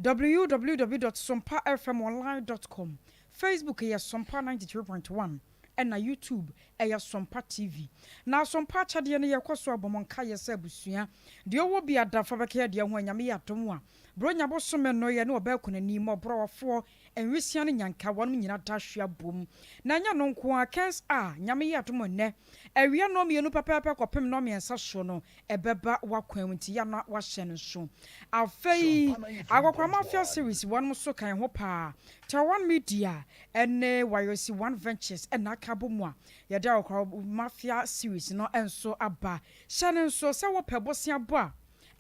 www.sompafmonline.com. Facebook is Sompa 93.1 and na YouTube Sompa TV. Na Sompa chade ne yekoso abomonka yesa busua. De owo bia da fa beke de ho anyame yatom a. Bronya bosome no ye ne obakunani mo brofo enwisia ne nyanka wonu nyina dahwea bom. Na nya no nko a kens a nyame yatom ne. Awia no mienu papaapa kopem no miensa so no ebeba wakwan nti ya na wahye no so. Afei agokwa mafia series wonu so kan ho pa. Tawan Media ene YOC One Ventures ena kabomu a yede agokwa mafia series no enso aba. Hyane nso se wo pebosia bo a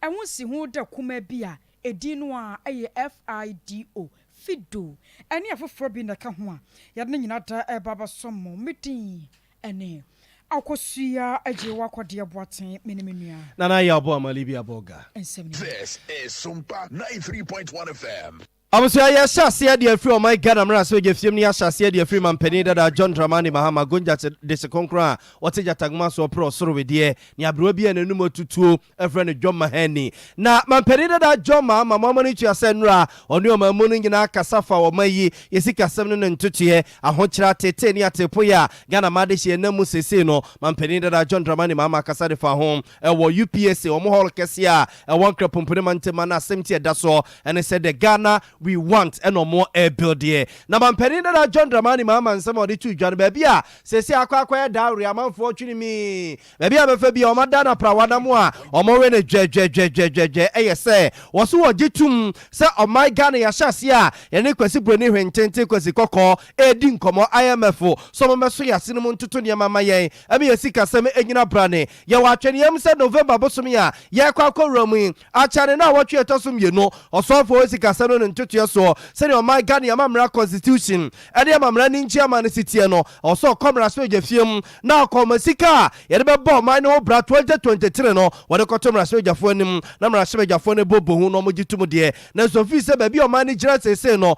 ehun si hu da kuma bia edinu a eye FIDO Fido ene afoforo bi na ka ho a yede nyina da ebaba sommo meeting ene akosuya aje wakode boaten menemenua nana ya bo amalibi aboga. This is Sompa 93.1 FM. Abusia ya shase de afri o my God amra so je fiem ni ya shase de afri mampani da John Dramani Mahama gonja de se konkra wote jatagma so pro soro we de ni abro bi ananum otutuo efre ne John Mahani na mampani da John Mahama mama ni tua se nra oni o mamu ni nyina kasafa wo mayi yesi kasam no ntutuye ahokyira tete ni atepo ya Ghana made hye namu sese no mampani da John Dramani Mahama kasa de fa hom wo UPS o mo hol kese a won krapompone mantema na asемti eda so ene said the Ghana we want and no more air build here. Na mampeni da John Dramani Mahama nsem odi tu dwan baby a sesi akwa dawre amanfo twini mi baby a befa bi o mada na prawada mu a o mo we ne je eyese wo so wo gitum se o my Ghana ya hyase a ye ne kwasi broni hwentente kwasi kokko edi nkomo IMF so mo meso yase no ntutu ne mama yen abi yesika sem enyina brane ye wa atwene yam se November bosomi a ye kwa romu a chane na wo twe etosum ye no osofo yesika sem no ntutu so send your my Ghana amamra constitution ade amamra ni nchiama ne sitie no also komra so jefiem na komasika ye de bebo man no bra 2023 no wode kotomra so jafo anim na mra hye jafo ne bobo hu no mogitum de na so fi se ba bi o man ni gira sese no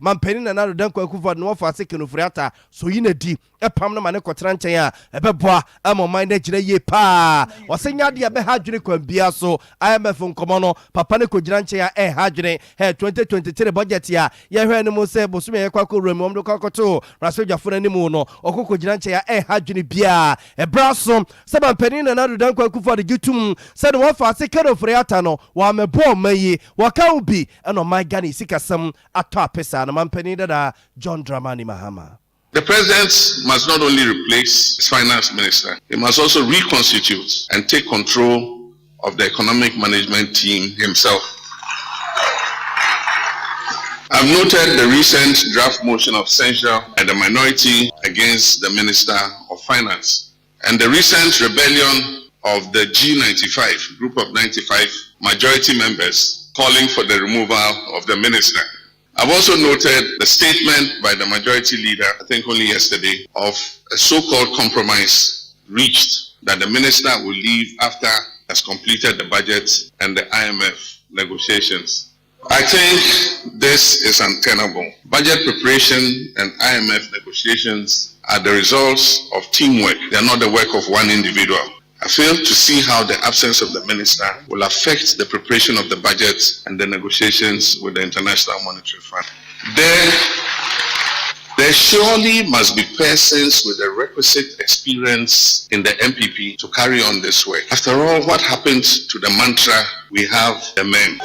mampani na na dan kwa kufa no fa se kenu friata so yi na di epam no mane kotra nchen a ebeboa amo man na gira ye pa osenya de be ha dwene kwa bia so IMF nkomo no papa ne ko gira nchen a ha dwene 2023 budget ya ye hwe ne mo se bosume ye kwako remu omdo kwakoto rasoja funa ni mu no okoko gira nche ya ha dwene bia braso se mampani na na dan kwa kufa de gitum se no fa se kero friata no wa mebo mayi wa ka ubi eno my Ghana sikasam ato apesa na mampani da John Dramani Mahama. The president must not only replace his finance minister, he must also reconstitute and take control of the economic management team himself. I've noted the recent draft motion of censure by the minority against the Minister of Finance and the recent rebellion of the G95, group of 95 majority members calling for the removal of the minister. I've also noted the statement by the majority leader, I think only yesterday, of a so-called compromise reached that the minister will leave after has completed the budget and the IMF negotiations. I think this is untenable. Budget preparation and IMF negotiations are the results of teamwork. They are not the work of one individual. I fail to see how the absence of the minister will affect the preparation of the budget and the negotiations with the International Monetary Fund. There surely must be persons with the requisite experience in the MPP to carry on this work. After all, what happened to the mantra, we have the men?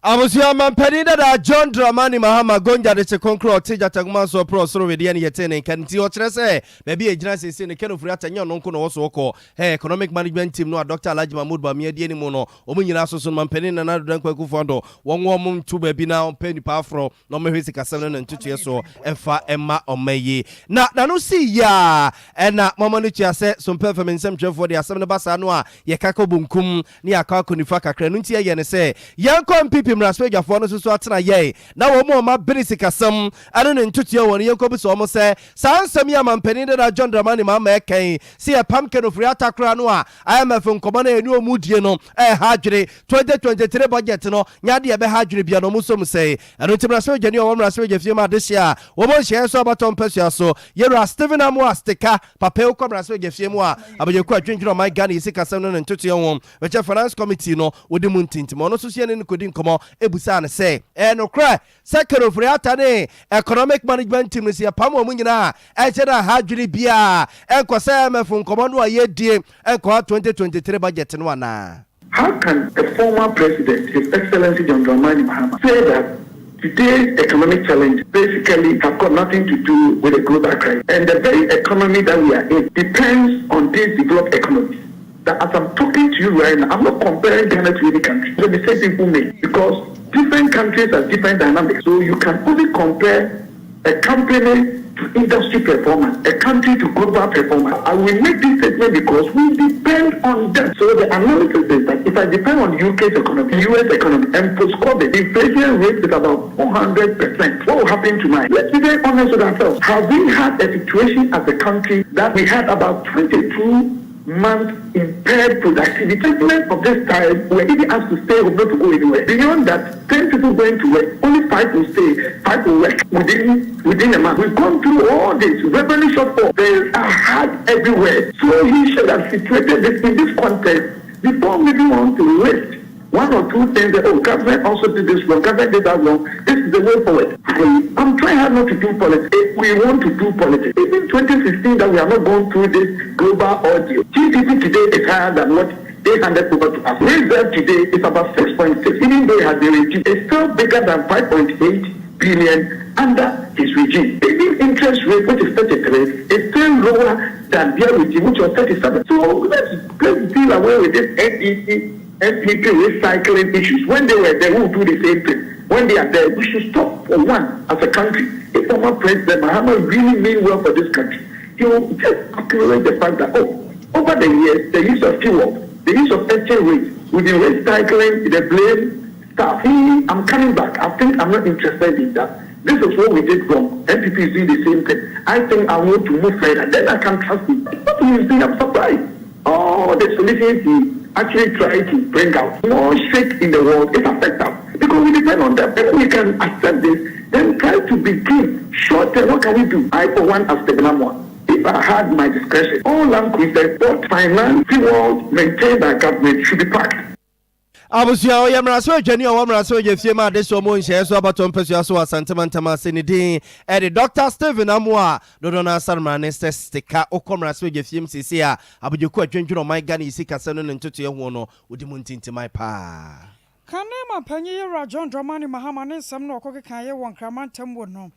Abusia mampani da John Dramani Mahama gonja de konkro teja tagma so pro soro we de ne yetene kanti o kire se baby ejina sese ne keno furi atanya no nko no wo so oko economic management team no Dr. Alhaji Mahmoud Bamia de ni mu no omunyina so so mampani na na dan kwaku fondo wonwo mum tu baby na ompani pa afro no mehwesi kasem no ntutu so emfa emma omayi na no si ya na mama no tia se so mpa fam nsem twefo de asem no basa no a ye kakobunkum ne akakonifa kakra no ntia ye ne se yanko mpp NPP mraspejafoɔ no so atena yɛn na wɔn a ma benisi kasam ane ne ntutua wɔn yɛnkɔ bi so wɔn sɛ saa nsɛm yi amampanin dada John Dramani Mahama ɛkɛn si yɛ pam kenofiri atakora no a IMF nkɔmɔ na yɛne ɔmu die no ɛha adwene 2023 budget no nyade ɛbɛha adwene bia no mu so mu sɛ ɛno nti mraspeja ne wɔn mraspeja fie ma adehyɛ a wɔn nhyɛn so abatɔ mpɛsua so yɛwura Stephen Amwa Stika papa ekɔ mraspeja fie mu a abɛgyekɔ adwendwene ɔman Ghana yɛsi kasam no ne ntutua wɔn bɛkyɛ finance committee no wɔde mu ntintim ɔno so sie ne kodi nkɔmɔ ebusa ne sɛ ɛnokora sɛ kenofiri ata ne economic management team no si pam wɔn nyinaa ɛkyɛ na ha adwene bia ɛnkɔ sɛ MF nkɔmɔ no a yɛdie ɛnkɔ 2023 budget no ana. How can a former president, His Excellency John Dramani Mahama, say that today's economic challenge basically have got nothing to do with the global crisis? And the very economy that we are in depends on these developed economies. That as I'm talking to you right now, I'm not comparing Ghana to any country. So the same people make, because different countries have different dynamics. So you can only compare a company to industry performance, a country to global performance. I will make this statement because we depend on them. So the analysis is that if I depend on UK's economy, US economy, and post-COVID, inflation rate is about 400%. What will happen tonight? Let's be very honest with ourselves. Have we had a situation as a country that we had about 22 months impaired productivity? Segment of this time, we're even asked to stay home, not to go anywhere. Beyond that, 10 people going to work, only 5 will stay, 5 will work within a month. We've gone through all this revenue shortfall. There are hard everywhere. So he should have situated this in this context before moving on to list one or two things that, government also did this wrong, government did that wrong. This is the way forward. I'm trying hard not to do politics. If we want to do politics, even 2016 that we are not going through this global ordeal. GDP today is higher than what they handed over to us. Reserve today is about 6.6. Even though it has been reduced, it's still bigger than 5.8 billion under his regime. Even interest rate, which is 33, is still lower than their regime, which was 37. So let's deal away with this NPP recycling issues. When they were there, we will do the same thing. When they are there, we should stop for one as a country. If former President Mahama really mean well for this country, he will just acknowledge the fact that, over the years, the use of fuel, the use of exchange rates, with the recycling, the blame stuff, I'm coming back. I think I'm not interested in that. This is what we did wrong. NPP is doing the same thing. I think I want to move further. Then I can trust him. What do you think? I'm surprised. All the solutions he actually try to bring out more shake in the world is affected because we depend on them. If we can accept this, then try to begin short term. What can we do? I, for one, as the one. If I had my discretion, all land cruisers, both finance, fuel maintained by government should be packed. Abusia o yamraso adwani o wamraso agefie ma de so mo nhye so abato mpasua so asantema senidin e de Dr. Stephen Amwa dodo na sarma ne stika okomraso agefie msisi a abujeku adwendwero my Ghana isi kase no ntoto ye ho no odi mu ntintimai pa kanema panyi yera John Dramani Mahama ne nsam no okokekan ye won kramantam wo no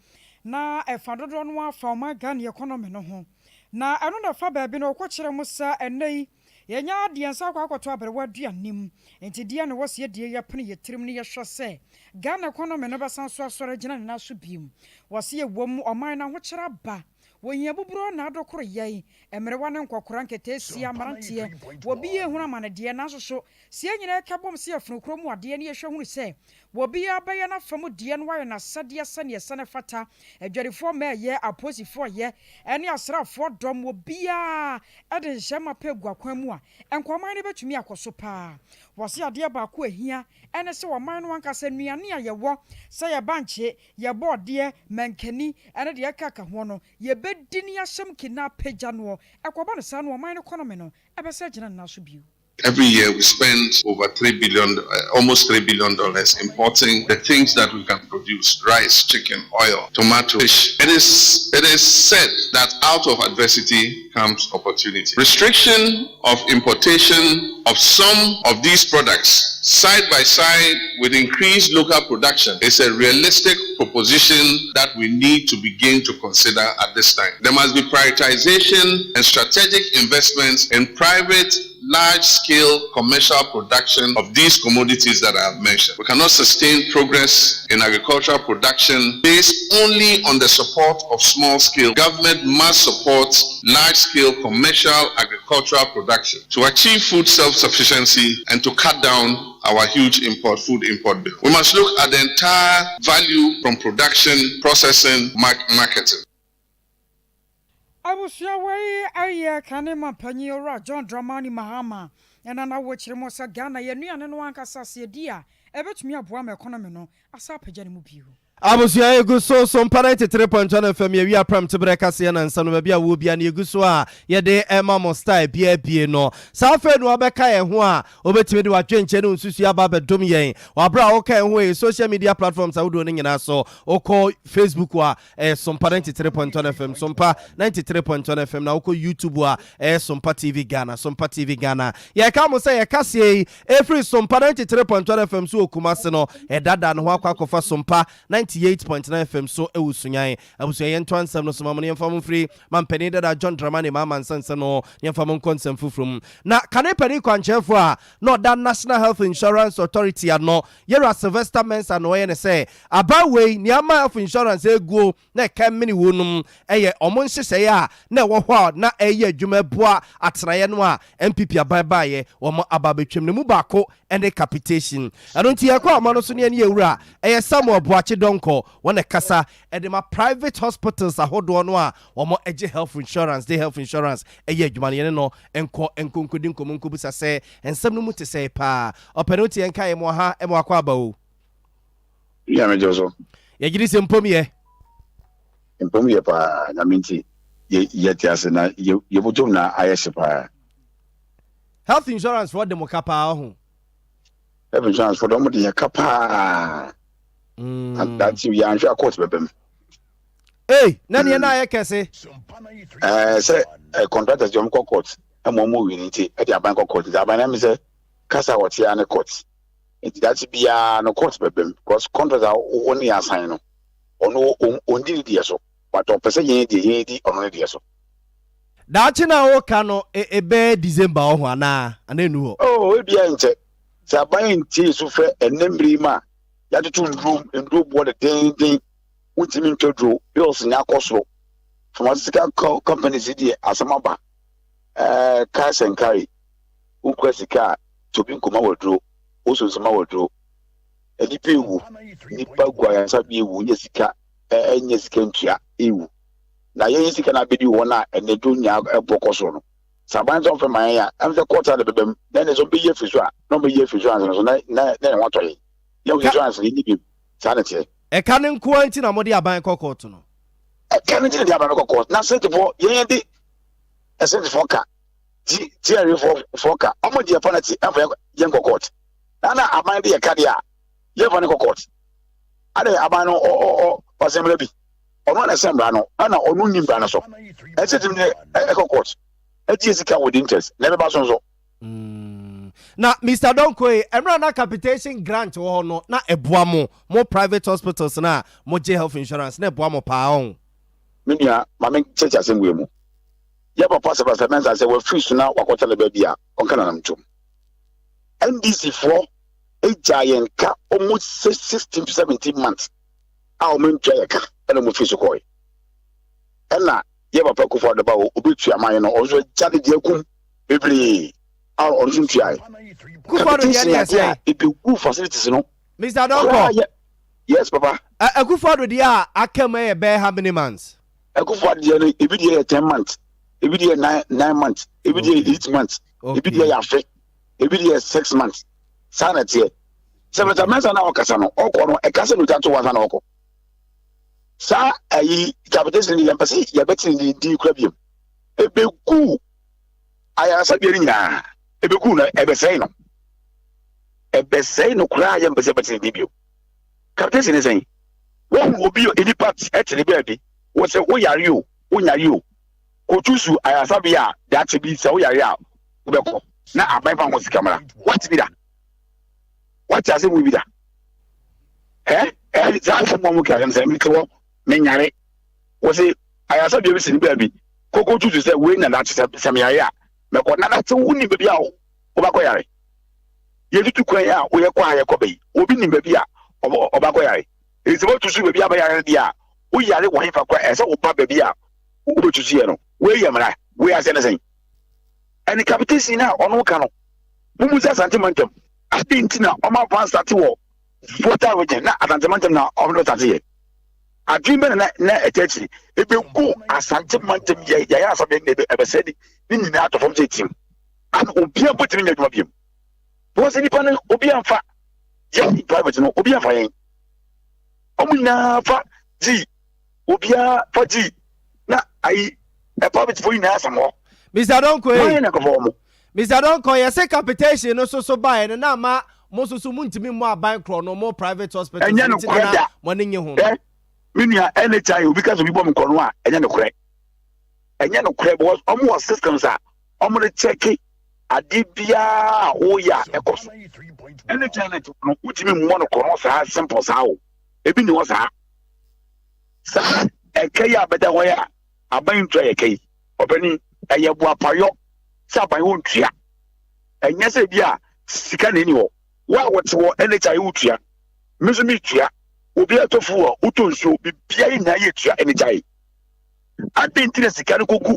na efa dodo no afa my Ghana economy no ho na eno na fa ba bi no okokire musa enei yenya adiansa kwa akwato aberewa duanim enti dia ne wose die yapene yetirim ne yehwe se Ghana economy no besan so asore gina na so biem wose ye wom oman na ho kira ba wohia buburo na adokoro yei emerewa ne nkokora nkete sia amarantie wobi ye hunu amane de na soso sie nyina kabom se afunu kromu ade ne yehwe hunu se wobi ya baye na famu de no wayo na sade sane sane fata adwarifo ma ye aposifo ye ene asrafo dom wobi ya ede hyema pegua kwan mu a enkoman ne betumi akoso pa wose ade ba ko ahia ene se woman no ankasa nuane a yewo se ye banche ye bode mankani ene de kaka ho no ye bedini asem kina pagya no ekoba no sa no woman economy no ebese gina na so biu. Every year we spend over $3 billion, almost $3 billion importing the things that we can produce: rice, chicken, oil, tomato, fish. It is said that out of adversity comes opportunity. Restriction of importation of some of these products side by side with increased local production is a realistic proposition that we need to begin to consider at this time. There must be prioritization and strategic investments in private large-scale commercial production of these commodities that I have mentioned. We cannot sustain progress in agricultural production based only on the support of small-scale. Government must support large-scale commercial agricultural production to achieve food self-sufficiency and to cut down our huge food import bill. We must look at the entire value from production, processing, marketing. abusua wei aye kanema panyora John Dramani Mahama ena na wo kyeremo sa Ghana ye nuane no ankasa se dia ebetumi aboa ma economy no asa pagya ne mu biu Abusua egu so Sompa 93.1 FM ye wi apram tebre kase na nsa no ba bia wo bia na egu so a ye de ema mo style bia no sa fe no obeka ye ho a obetime de watwenche no nsusu aba bedom yen wabra wo kan ho e social media platforms a wodo no nyina so oko Facebook wa Sompa 93.1 FM Sompa 93.1 FM na oko YouTube a Sompa TV Ghana Sompa TV Ghana ye ka mo say ye kase every Sompa 93.1 FM so okumase no dada no ho akwakofa Sompa 98.9 FM so ewusunyan abusu yento ansam no so mamne yemfam free mampani dada John Dramani Mama nsanse no yemfam konsem fufrum na kane pani kwanchefo a no da National Health Insurance Authority ano yera Sylvester Mensa no ye ne say abawei niama health insurance eguo na kan mini wonum eye omon hyehyɛ a na wo hɔ na eye adwuma boa atraye no a MPP ababaye wo mo ababetwem ne mu baako ene capitation anonti yakwa amano so ne ewura eye Samuel Boachi donko wona kasa edema private hospitals ahodo no a omo eje health insurance they health insurance eye adwuma ne no enkonkodi nkomonko busa se ensem no muti se pa openuti enka ye mo ha e mo akwa aba o ya mejoso ye gidi se mpomye pa na minti ye tiase na ye botom na ayese pa health insurance for dem kapa ho health insurance for dem de kapa and that's you ya nsha court bebem na ne na ye kese say contractors jom court amo mo winiti e dia bank court da ban na say kasa wote ya ne court it that be ya no court bebem because contractors are only assign no ono ondi die so but o pese yen di ono die so da chi na wo ka no ebe December ho ana enu ho e bia nche sa ban nti so fe enembri ma ya tutu ndro bo de den utimi ntodro bills nya koso pharmaceutical companies di asamaba cash and carry ukwesika to bi nkoma wodro oso nsoma wodro edipe ewu nipa gwa ya sabi ewu nye sika enye sika ntua ewu na ye sika na bedi wona enedo nya ebokoso no saban so fe man ya am se quarter de bebem na ne so be ye fiso a no be ye fiso an so na wato ye ye insurance ni bi sanete e kan nko anti na mode aban kokot no e kan nti de aban kokot na sent for ye di e sent for ka ti are for ka omo di penalty e for ye kokot na aban de ye ka dia ye for ne kokot ade aban no o semra bi ono na semra no ana onu nimba na so e setim ne e kokot e ti sika with interest na be ba so na Mr. Donkoe emra na capitation grant wo no na eboa mo private hospitals na mo je health insurance na eboa mo pa on minia mama checha asem mu ya papa Sylvester Mensa say we free so na wakotele ba bia onka na namtum NDC for a giant ka almost 16 to 17 months a o men twa ka na mo free so koi ena ya papa ko for the ba obetu aman no ozo jade de akum bebre on Juntia. Good facilities, no? Mr. Donko. Yes, Papa. A good father, dear, I came a bear how many months? A good father, every year 10 months, every year 9 months, every year 8 months, every year 6 months. Sanity. Several months an hour Casano, or a castle to was an oko. Sir, a capitation in the embassy, you're betting in the club. A big coup. I am Sabina. Ebekuna ebesei no kura ya mbese beti dibio captain is saying won obi any part etini baby wo se wo yare o wonyare o kotusu ayasabia that be se wo yare a ubeko na abai fa ngosi camera what be that what ase we be that za fo mo ka dem se mi ko me nyare wo se ayasabia be se ni baby kokotusu se we na that se me yare a meko na na te wuni be bia o ba yare ye tutu kwan ya o ye kwa ye kobe obi ni be bia o ba yare e se bo tusu be bia ba yare dia o yare wo hifa kwa e se o ba be bia o be tusu ye no we ye mra we ase na sen eni capitation na onu ka no mumu sa sentimentum I think now Oma Pan started war. Water region, not Atantamantam now, Omno. I dream na etchi. If you go as Santamantam, Yaya, something ever said, in out of the team. And Obia put in the problem. Was any panel Obia fa? Yes, private no Obia fa. Omina fa G. Obia fa G. Na I a public for you some more. Mr. Donko, Mr. Donko, you say capitation no so buy and now ma most of me more bank no more private hospital. And you know, morning you home. Minia any child because of people Konwa and you crack. And you know, crab was almost systems are almost checking a dibia. Oh, yeah, of course. Any child which mean one of Konosa simple sao. Ebi ni wasa. Sa ekaya better where aban try ekay. Obeni eyebu apayo. Sa aban won tua. Enya se bia sika na ni wo. Wa wote wo any child tua. Meso mi tua. Obi atofu utonso bibia na ye tua any child. Adenti na sika no kogu.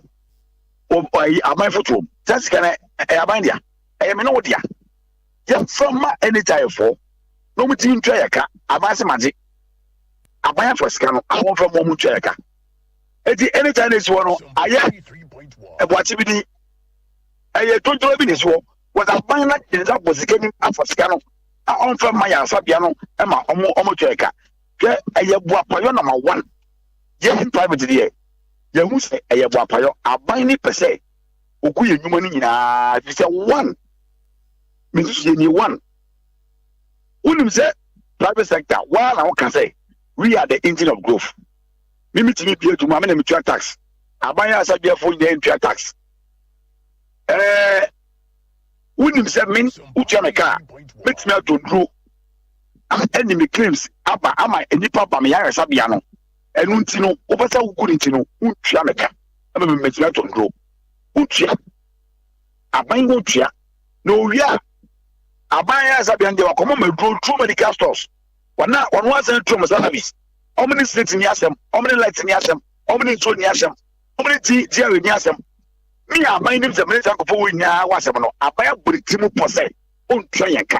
Aban foto. Sa sika na aban dia. Me no dia. Ya from ma any child for. No mutin tua yaka. Aban se maji. Abaya for scan, I want from one checker. Any time is one, I am watching me. I don't know this war. Was a bang that is up was getting up for scan. I own from my Sabiano, Emma, Omo checker. I have Wapayo number one. Yes, in private here. You must say, I have Wapayo, a binding per se. Okuya human in a one. Means you one. Wouldn't say private sector, while I can say. We are the engine of growth. Mimi timi pay to mama na mutual tax. Abaya asabia for the mutual tax. Unim say min utia me car. Makes me out to grow. Enemy claims aba ama enipa ba me ya asabia no. Enu ntino obasa ukuri ntino utia me car. Aba me make me out to grow. Utia. Aban go utia. No wia. Abaya asabia ndi wa komo me grow through medical stores. One was a true service. How many states in Yasam? How many lights in Yasam? How many told Yasam? How many Jerry in Yasam? Me, my name is a minister of Wina Wasamo. I buy a Britimu Posse. On Trianca.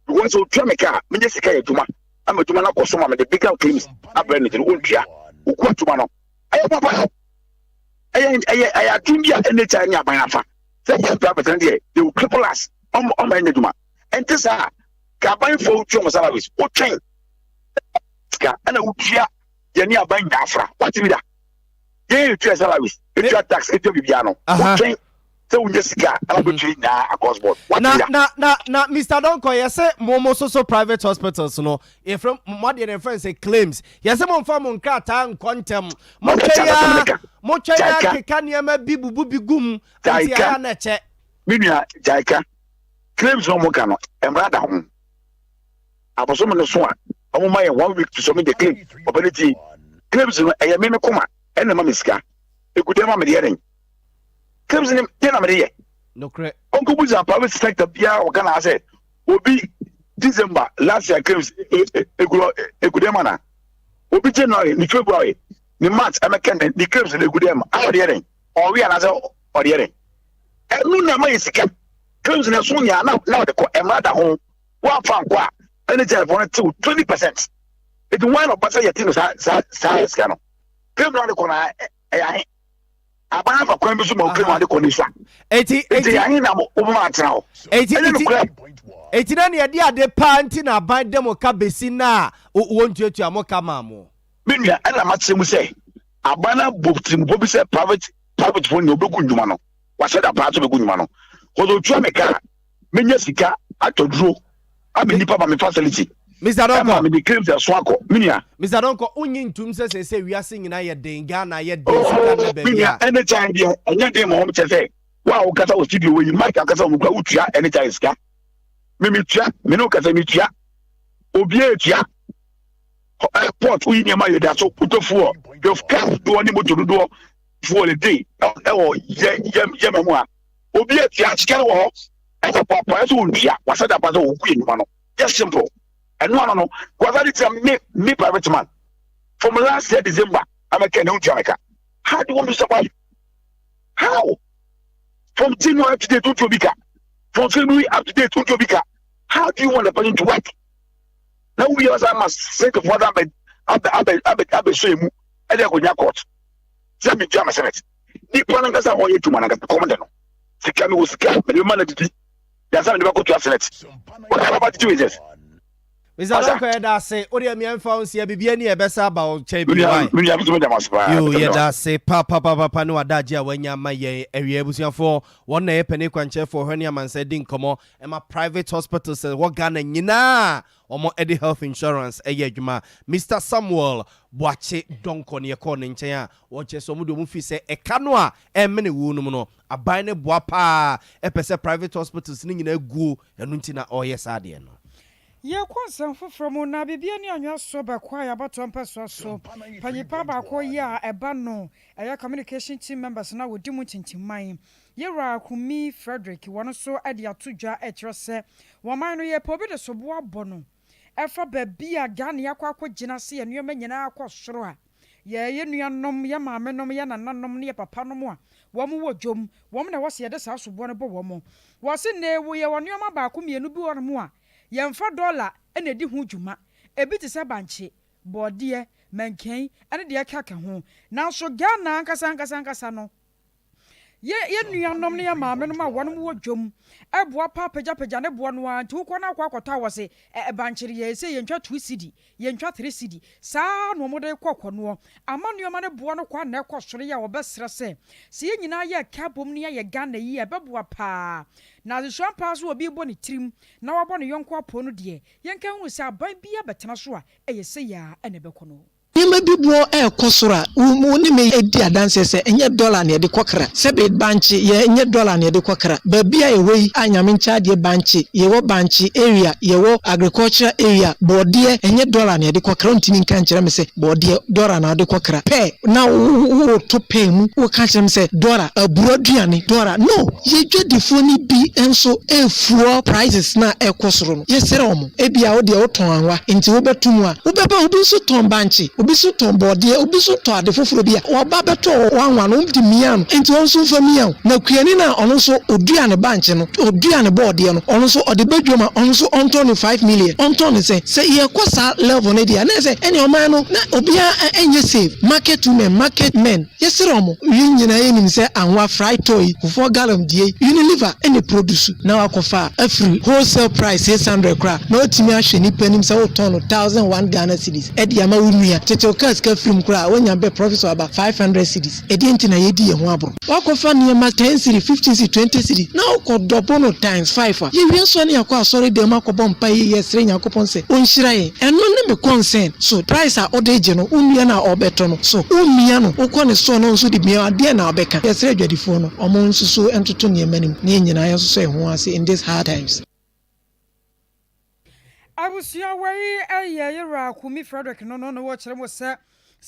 You want to Tramica, Minister Tuma. I'm a Tumana Cosoma, the bigger claims. I bring it to Untria. Uquatumano. I am Papa. I think you are any China by Alpha. Say, they will cripple us. On my Neduma. And this are. Kabine for Choma salaries. What train? And a Ukia, Yania buying Dafra. What's with that? Yeah, you salaries. If you tax, it will be piano. What train? So, Jessica, I'll go to now across board. Now, Mr. Donko, you say Momo so private hospitals, no. If from what your friends say claims, yes, I'm on farm on Kata quantum. Mochaya, Kikanya, Bibu Gum, Jaika, Minia, Jaika, claims no Mokano, and rather home. I was on the swan. I my 1 week to submit the claim. Ability claims in a minute coma and the mamiska. You could have a hearing. Claims in Tenamaria. No correct. Uncle was a private sector. Pia or can I say will be December last year claims a good mana. Will be January, the February, the March, and the claims in the good our hearing. Or we are another or hearing. And no number is claims in a Sonia now the court and rather home. One found qua. Any child wanted to 20%. It's one of Passa Yatin Science Cano. Come on the corner. I have a crime to claim on the condition. 80 now. 89 idea de pantina by demo cabesina won't you to Amokamamu. Minya and a match say. Abana booked in Bobby said private phone no Bugumano. What said a part of Bugumano? Although Jamaica, Minyasika, I told Drew. I'm in the Papa facility. Mr. Donko, I'm in the claims of Swako. Minia. Mr. Donko, only to say we are singing I had Dengana yet. Minia, anytime, and your name home to say, wow, Kata was studio where you might have Kata Muka, anytime, Ska. Mimitia, Minoka, Mitia, Obietia. Port, we near my that's so put a four. You've come to animal to the door for the day. Oh, Yamama. Obietia, Scanwall. As a papa, was that about a queen, man. Just simple. And no, was that me private man. From last year, December, I'm a Kenyan Jamaica. How do you want to survive? How? From January up to date, From January up to date, How do you want the person to work? Now we also must think of what Abe Shemu, and then go court. Sami Jama Senate. Nipanangasa or you to Manaka Commandant. Sikami was humanity. That's how you go to Senate. What about the Jesus? Mr. Donko da say odi am yemfa se bibia ni ebesa ba o che bi why you ye da say papa no adaje a wanya ma ye awie abusuafo won na ye pani kwanche for hwani amansa din komo e ma private hospitals wo Ghana nyina omo edi health insurance eye adwuma Mr. Samuel Boache Donko ne ko ne nchen a wo che so mu do mu fi se e ka no a e mene wu no no aban ne boa pa e pese private hospitals ni nyina gu enu ntina oye sade no ye konsam foforo na bibia ni anwa so ba kwa ya bato mpeso so panyipa ba ko ya eba no eya communication team members na wodi mu tintimman ye ra kumi Frederick wono so ade atodwa e kire se woman no ye pobi de so bo abono efa ba bia Ghana yakwa akogina se ye nuoma nyina akosoro a ye nuanom ye maamenom ye nananom ne ye papanom a wo mo wodwom wo mo na wo se ye de sa so bo no bo wo mo wo se na ewu ye wonuoma ba ko mienu bi wono mo a yemfa dollar ene di hu dwuma ebi te se banche bode mankan ene de akaka ho na so Ghana ankasa no ye nuanom ne ya maame no ma wonom wo dwom eboa pa pagya ne boa no anti wo na akwa wo se banche ye se yentwa 2 cedi yentwa 3 cedi saa no mo de kokko no amanuoma ne boa no kwa na ekosoro ya wo besere se ye nyina ye kabom ne ye Ghana yi ebeboa pa na the Sompa so obi bo ne trim na wabo ne yonko apo no de yenka hu se aban bia betena so a eyese ya ene bekono Yema bibo kosora ni me edi adanse se enye dollar ne de kokra sebe banchi ye enye dollar ne de kokra ba bia ewe anyame ncha de banchi ye wo banchi area ye wo agriculture area bode enye dollar ne de kokra ntimi nka nkere me se bode dollar na de kokra pe na wo to pe mu wo ka nkere me se dollar aburoduane dollar no ye dwedifo ni bi enso efuo prices na ekosoro no ye sere omo ebia wo de wo ton anwa nti wo betumu a wo beba wo bi so ton banchi obisu ton bode obisu to ade foforo bia wo ba beto wanwa no di mian enti won so fa mian na kuani na ono so oduane banche no oduane bode no ono so ode badwoma ono so on 25 million on ton say ye kwasa level ne dia na say eni o man no na obia enye save market women market men yesiromo nyina yenim say anwa fry toy for gallon die Unilever any produce na wakofa afri wholesale price 600 kra na otimi ahwe ni panim say o ton 1001 Ghana cedis e dia ma wunua tete okaska film kra wonya be professor about 500 cedis e di ntina yedi ye ho abro wakofa niema 10 cedis 15 cedis 20 cedis na okodopo no times 5 ye wi so ne yakwa sorry dem akobom pa ye sre nyakopon se onhira ye eno ne me concern so price a odeje no unua na obeto no so umia no ukone so no nso di bia ade na obeka ye sre adwadifo no omo nso so entoto niema nim ne nyina ye so ho ase in this hard times. Abusia wei ye ra kumi Frederick no wo kire mo se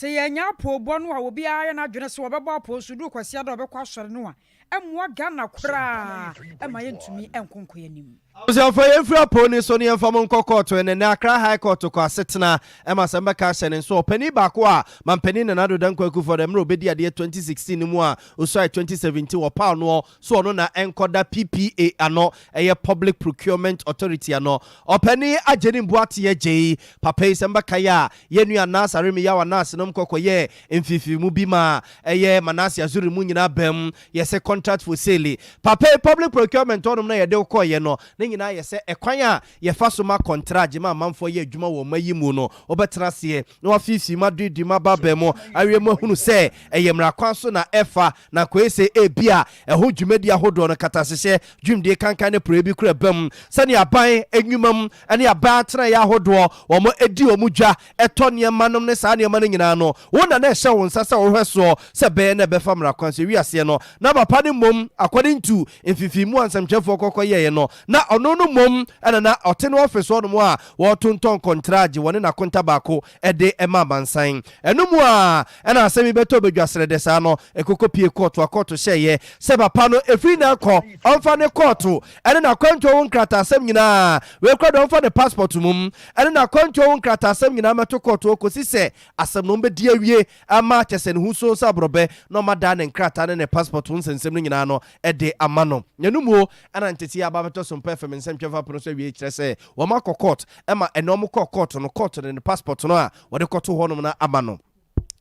yenya po bo no a obi aye na dwene se obebo apo so du kwasi ada obekwa sore no a emwa Ghana kura ema yentumi enkonko yanim so for every opponent so near from court and Accra High Court to Kwasetna Emma Samba Cashen and so penny bakwa man penny and another danko for them robedi at 2016 mua usai 2017 or pound no so no na encoda PPA ano a public procurement authority ano or penny a jenim boati ye papa Samba Kaya yenu anasa remi ya wanas nom koko ye mfifi mubima eye manasi azuri munyina bem yese contract for sale papa public procurement onum na ye de ko ye no nyina yese ekwan a ye fa so ma contract ma manfo ye adwuma wo mayi mu no obetra se na wafifi ma dudi ma baba mu awie mu hunu se eyemra kwan so na efa na kwese ebia eho dwumadi ahodo no katasehye dwumde kankan ne probi kura bam sane aban enwumam ane aban tena ya ahodo wo mo edi wo mu dwa eto ne manom ne sa ne ma no nyina no wona na ehye wo nsasa wo hweso se be na be famra kwan so wi ase no na papa ne mom according to mfifimu ansamchefo kokoye no na no mom ana na otene office ono mo a wo tonton contract woni na konta bako ede ema bansan eno mu a ana asemi beto bedwasere de sa no ekokopie court wa court hyeye se papa no efri na ko onfa ne court ene na kwanto won krata asem nyina we kwado onfa ne passport mum ene na kwanto won krata asem nyina meto court okosi se asem no be di awie ama chesen hu so sabrobe no mada ne krata ne passport hun sensem nyina no ede amano nyanu mu ana nteti aba beto so mpefe from Nsempeva Pronoso we say wama court ema enomo court no court ne passport no a wode koto ho no na amano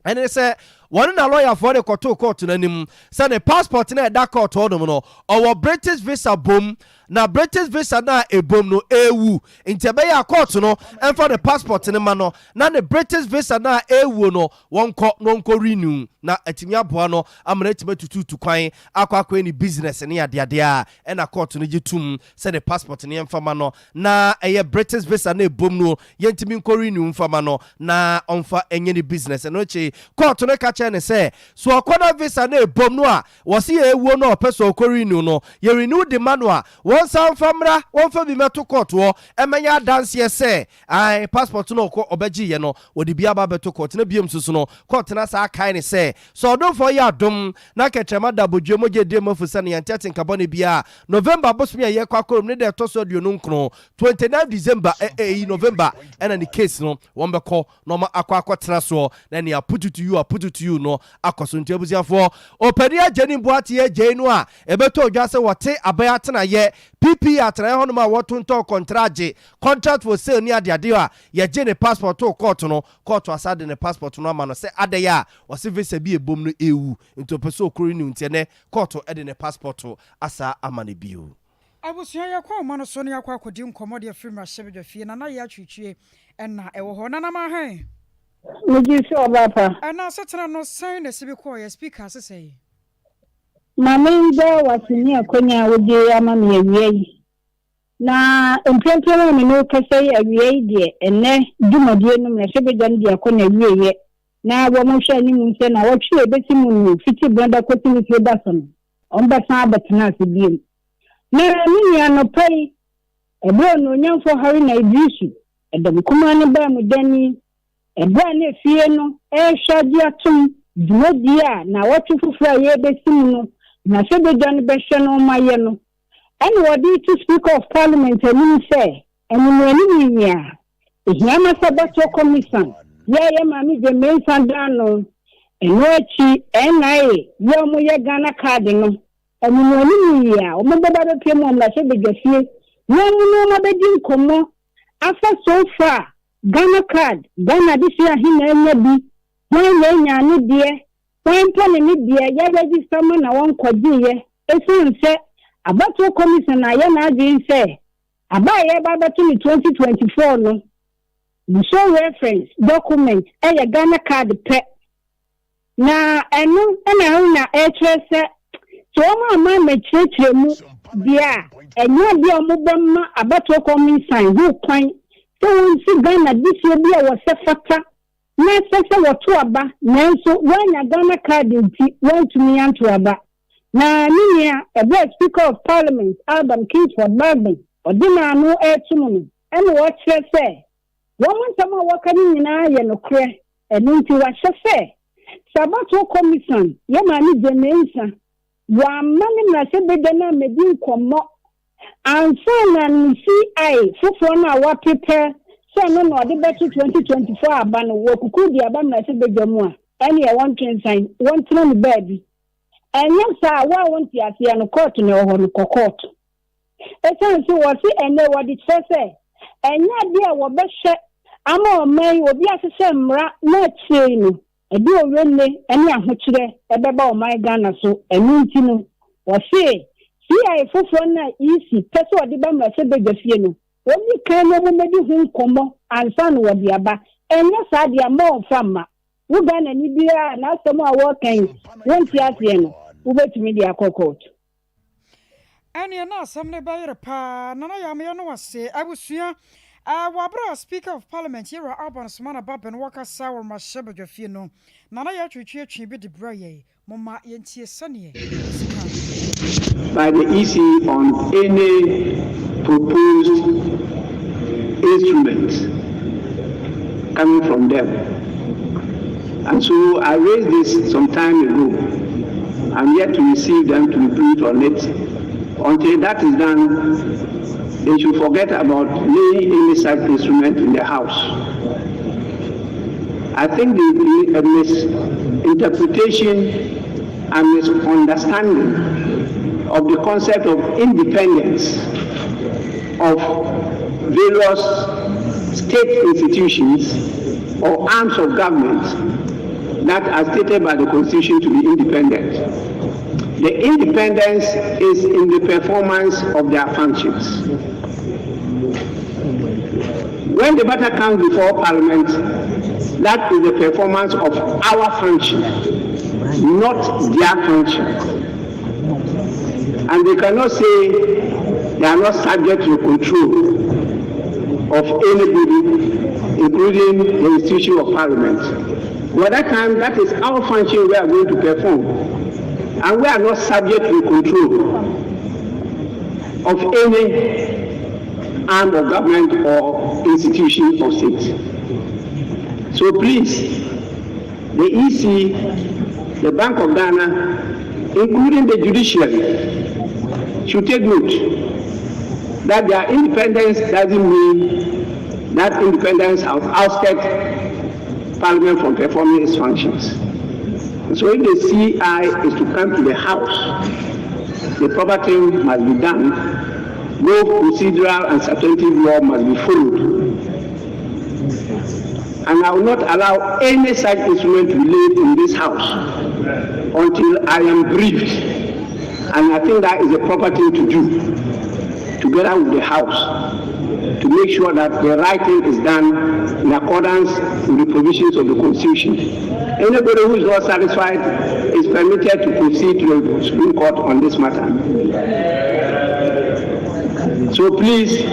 and they say one na lawyer for the court no nim say the passport na that court ho no our British visa boom na British visa na ebom no ewu ntebe ya court no and for the passport ne ma no na the British visa na ewu no wonko renew na atimi aboa no amana tima tutu kwan akwa ni business ne ade a na court no gitum say the passport ne mfama no na eye British visa na ebom no yentimi nko renew mfama no na onfa enye ni business no chi court no ka che ne say so akoda visa na ebom no a wo se ewu no opeso ko renew no ye renew the manual one sound famra one for be meto court wo emenya dance ye say ai passport no ko obaji ye no wodi bia ba beto court na biem susu no court na sa kai ne say so don for ya dom na ketrema da bodwe moje de mafusa ne yantetin kabone bia November bosmi ye kwakom ne de to so dio no nkro 29 December November and the case no one be call no ma akwa tena so na ne put it to you no akoso ntiabusiafo opedi ageni boate ye jenu a ebeto odwa se wote abaya tena ye PP atena ho no ma wotonto contract for sale ni ade a ye je ne passport to court no court asade ne passport no ama no se ade ya wose visa bi ebom no ewu into peso okori ni ntene court ede ne passport asa amane bio abusua ya kwa ma no so ne yakwa akodi nkomo de film ahye fie na ya twitwie na ewo ho na ma han Muji so baba na setena no sign na sibi ko ya speaker sesei Maminda wasini akonya wodi amami awie na empempem me no kase awie de ene dumadie no me sebejan de akonya awie na wo mo hwa ni mu se na wo twe beti mu no fiti branda kwoti ni fe bason omba sa betena se biem na ni ya no pai ebe no nyamfo hari na idrisu edem kuma ne ba mu dani ebe na fie no hwadi atum dumadie na wo tufufura ye beti mu no na sebejan be hwe no maye no and what did to speak of parliament and say and when you Yama Sabato Commission, Yaya Mami de Main Sandano, and Nochi, and I, Yamuya Gana Cardinal, and when you are, Omababa came on la Sebegafi, no Mabedin Como, after so far, Ghana card, Ghana this year he never be, my dear, when Pony dear, ya register man I won't call dear, a son said. About your commission, I am again say, about 2024 no. You show reference document, a Ghana card pet. Na enu na HSS. So my me church mu dia. Enyo dia omubama about your commission who point. So we see Ghana this year be our sefata. Na sese watu aba. Nanso when Ghana card nti want to me anto aba. Na niya a speaker of parliament Adam Kingsford Barbin odina no etumu ene wo kire se wo ntama wakani nyina ye no kre enu nti wa hye sabato commission ye ma ni jemensa wa mani na se bede na medi nkomo ansa na CI fofo na wa prepare so no no de betu 2024 aba no wo kuku di aba na se bede mu a ene ye won sign won tena bed and yes, I want to see an court in your court. Essentially, what and what it says, and not dear what best I'm on May will be as a same not saying a deal really any of which about my Ghana so a meeting or say, see, I for easy, person or the bummer said the funeral. When you can over maybe whom come and son will be about, and yes, I dear more from we gonna need beer and ask them working. Won't you ask them? Ubet media court. And you're not some by pa, Nana Yamia was say, I was here. Wabra Speaker of Parliament here are up on Smana Bab and Walker Sour Mashaba Jafino. Nana Yatu Church be the Braye, Mama Yentia Sunny. By the EC on any proposed instrument coming from them. And so I raised this some time ago. I'm yet to receive them to be briefed on it. Until that is done, they should forget about laying any such instrument in the House. I think the misinterpretation and misunderstanding of the concept of independence of various state institutions or arms of government that are stated by the Constitution to be independent. The independence is in the performance of their functions. When the matter comes before Parliament, that is the performance of our function, not their function. And they cannot say they are not subject to the control of anybody, including the institution of Parliament. By that time, that is our function we are going to perform. And we are not subject to the control of any arm of government or institution of state. So please, the EC, the Bank of Ghana, including the judiciary, should take note that their independence doesn't mean that independence has ousted Parliament from performing its functions. So if the CI is to come to the House, the proper thing must be done. Both procedural and substantive law must be followed. And I will not allow any such instrument to be laid in this House until I am briefed. And I think that is the proper thing to do, together with the House, to make sure that the right thing is done in accordance with the provisions of the Constitution. Anybody who is not satisfied is permitted to proceed to the Supreme Court on this matter. So please,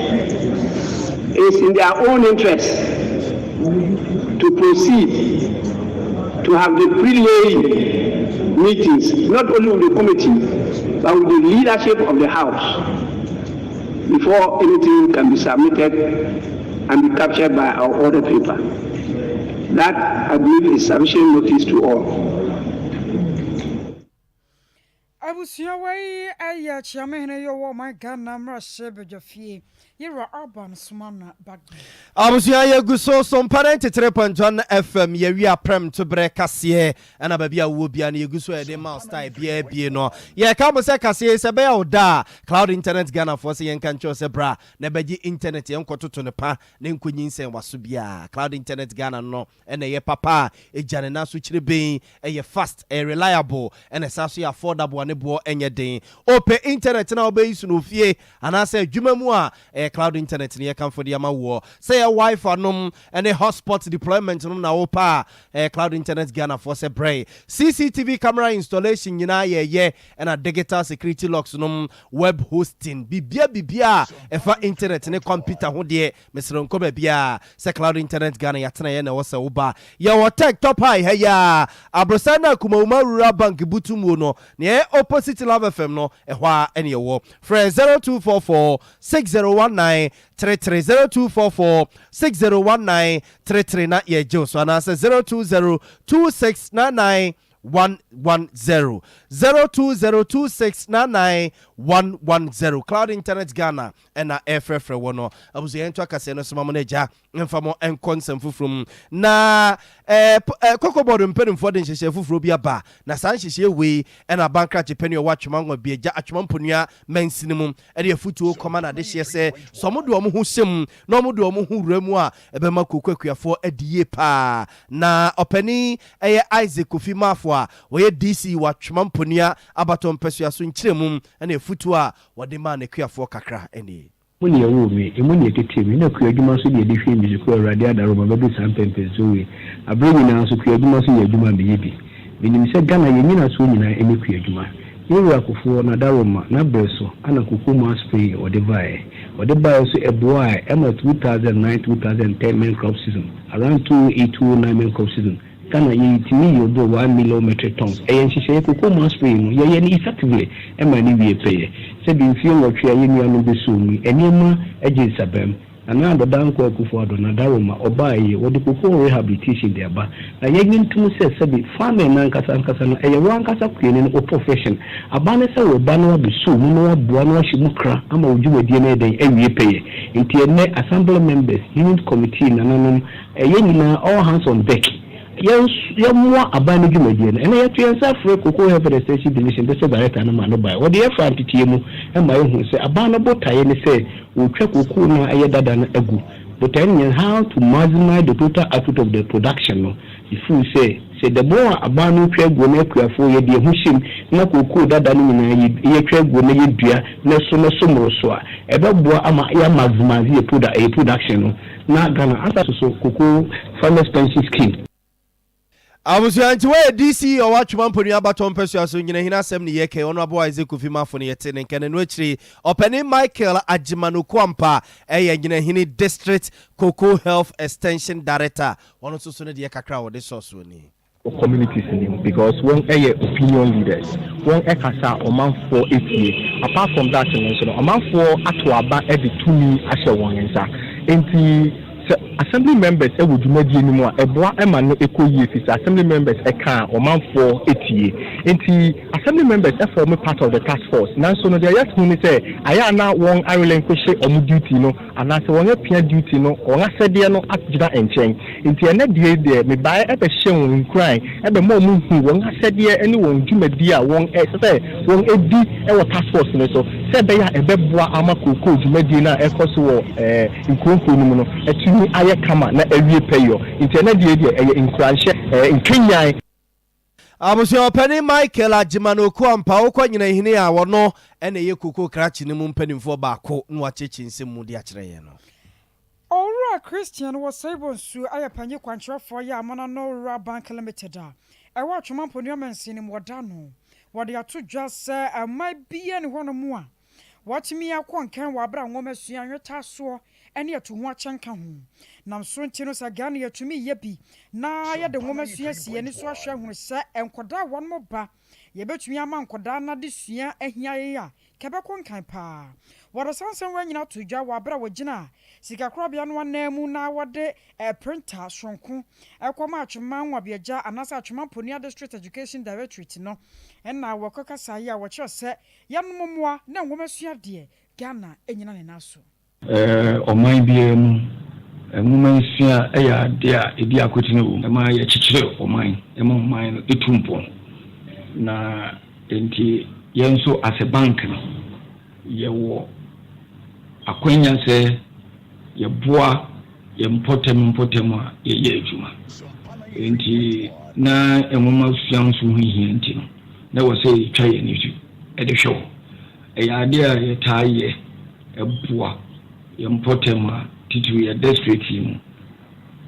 it's in their own interest to proceed to have the pre-laying meetings, not only with the committee, but with the leadership of the House, before anything can be submitted and be captured by our order paper. That, I believe, is sufficient notice to all. Abusia wai aya chiamene yo wo my Ghana mrashe bejafie yira urban sumana back. Abusia ye guso Sompa 93.1 FM ye wi aprem to bre kase na ba bia wo bia na ye guso e de mouse style bia no ye ka mo se kase se be ya oda cloud internet Ghana for se ye kan cho se bra na beji internet ye nkototo ne pa ne nkonyin se waso bia cloud internet Ghana no na ye papa e jane na so chire ben e ye fast e reliable and so affordable ne bo enye den open internet na obeyisu no fie anase adwuma mu a cloud internet ne kan for the amawo say a Wi-Fi nom and a hotspot deployment nom na opa cloud internet Ghana for se bray CCTV camera installation nyina ye and a digital security locks nom web hosting bibia efa internet ne computer ho de mesron ko bia se cloud internet Ghana yatena ye na wo se oba ye wo tech top high ya abrosana kuma rural bank butumu no ne opposite Love FM no ehwa ene ye wo friend 0244 6019 330 6019 na ye jo so na 020 2699 110 0202699 cloud internet Ghana and na FFR wono abuzo yento akase no soma manager mfamo enkonsem fufrum na kokobodo mpenimfo de nhyehyɛ fufuro bi aba na san nhyehyɛ we na bankrat penny watchman ngo bi agya atwman ponua mansinimum de afutuo koma na de hye se somo de omo ho hyem na omo de omo ho wuramu a ebema kokwakuyafo adie pa na opani Isaac Kofi Mafo we DC watchman ponua abaton pesua so nkyeremum na afutuo a wode ma na kuyafo kakra eni When you are me, and when you get him, you know, you must be a different musical radio, Roma, some Pempes, I bring in answer to you must be a human baby. When you said Ghana, you mean as soon as any Kuyajuma. You are for Nadaroma, Naberso, and a Kukuma spray or the buy, a boy, Emma 2009-2010 main crop season, around 2829 main crop season. Ghana ye timi you do 1 million metric tons. And she said, Kukuma spray, ye effectively, Emma Nivia pay. Said you feel what you are in your number soon, and Yama, Edges Sabem, and now the Danko Kufuado, Nadaroma, or buy or the Kuku rehabilitation there. But I begin to say, Sabi, farming Nankasan, a Rankasa cleaning or profession. A banner will banner be soon, no Buana Shimukra, I'm a Jew DNA day every pay. In TNA Assembly members, Unit Committee, Nananum, a Yenina, all hands on deck. yɛmmoa aban no dwumadie no ɛna yɛto yɛn nsa frɛ Cocoa Health and Extension Division de sɛ director no ma no bae wɔde yɛfa nteteɛ mu ma yɛhu sɛ aban no botaeɛ ne sɛ wɔtwa kokoo no ɛyɛ dada no agu botaeɛ no how to maximize the total output of the production no ifu say the more aban no twa agu no akuafo yɛde ɛho hyɛm na kokoo dada no nyinaa yɛtwa agu no yɛdua na so no somoro so a ɛbɛboa ama yɛ maximize yɛ production no na Ghana asa so Cocoa Farmers Pension Scheme Abusuanti we DC o watchman poni abaton pesua so nyina hina asem ne yeke ono abo Isaac Kofimafo ne yete ne nkene no akiri openi Michael Ajimanuku ampa eye nyina hini District Cocoa Health Extension Director ono so ne de kakra wo de soso ni communities in because one opinion leaders one ekasa oman for 8 years apart from that oman for atoaba every 2 me ashe won nsa enti assembly members would dwumadi anymore eboa ema no ekoyie fisa assembly members eka oman for 8 years enti assembly members form part of the task force nanso no dey yet hu ni say aya na won Ireland ko hye omu duty no anase won apia duty no won asede no atgida enchen enti ene de me bae ebe hye won nkran ebe mo mu hu won asede ene won dwumadi a won say won edi e wo task force no so say be ya ebe boa ama kokoo dwumadi na ekoso wo nkonko no mu no ni aye kama na ewie payo internet de encourage nkenyan Abusuo pani Michael Ajimanuku ampa wokɔ nyina hini a wono ene ye Cocoa krachi ne mu mpanimfo baako no achechi nsem mu de akere ye no Owura Christian was able to ayapanye kwantrafo ya amana no Owura Bank Limited a ɛwɔ atwomampo ne ɔmansin mu wɔdano wɔde ato dwa sɛ amai bia ne hono mu a watimi akɔnkan wɔ abra nwoma sua nweta so ene eto ho akyenka ho nam so nti no sa Ghana yatumi yebi na ye de nwoma sua sie ni so ahwe ho sɛ enkoda won mo ba ye betumi ama enkoda na de sua ahia ye a kebe konkan pa woro sansen wanyina to dwa wɔ abra wagina sika krobia no anamu na wode printer sonko ekoma atwoma nwabiaja anasa atwoma Ponia District Education Directorate no enna wɔkɔkasa ye a wɔkyerɛ sɛ yanommoa na nwoma sua de Ghana enyina ne naso oman bia mu nwoma sua eya de a edi akotine wo ma ye kyekyere oman no etumpo na enti yenso as a bank no ye wo akwanya sɛ ye boa ye mpotem a ye adwuma enti na nwoma sua nso ho hia enti no na wo sɛ twa ye ni ju e de hwo eya de a ye taaye eboa important titu ya district mu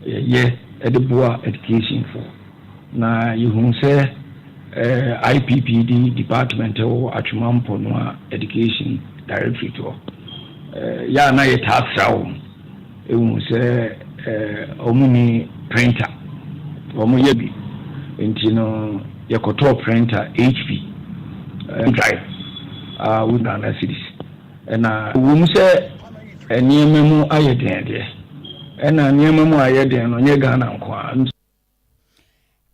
ye edeboa education for na you say IPPD department o atwamampo no education directorate to ya na ye taxawo you say omuni printer omu ye bi enti no ye koto printer HP drive with an cities na wo say nneɛma mu ayɛ den de ɛna nneɛma mu ayɛ den no nye Ghana nkwa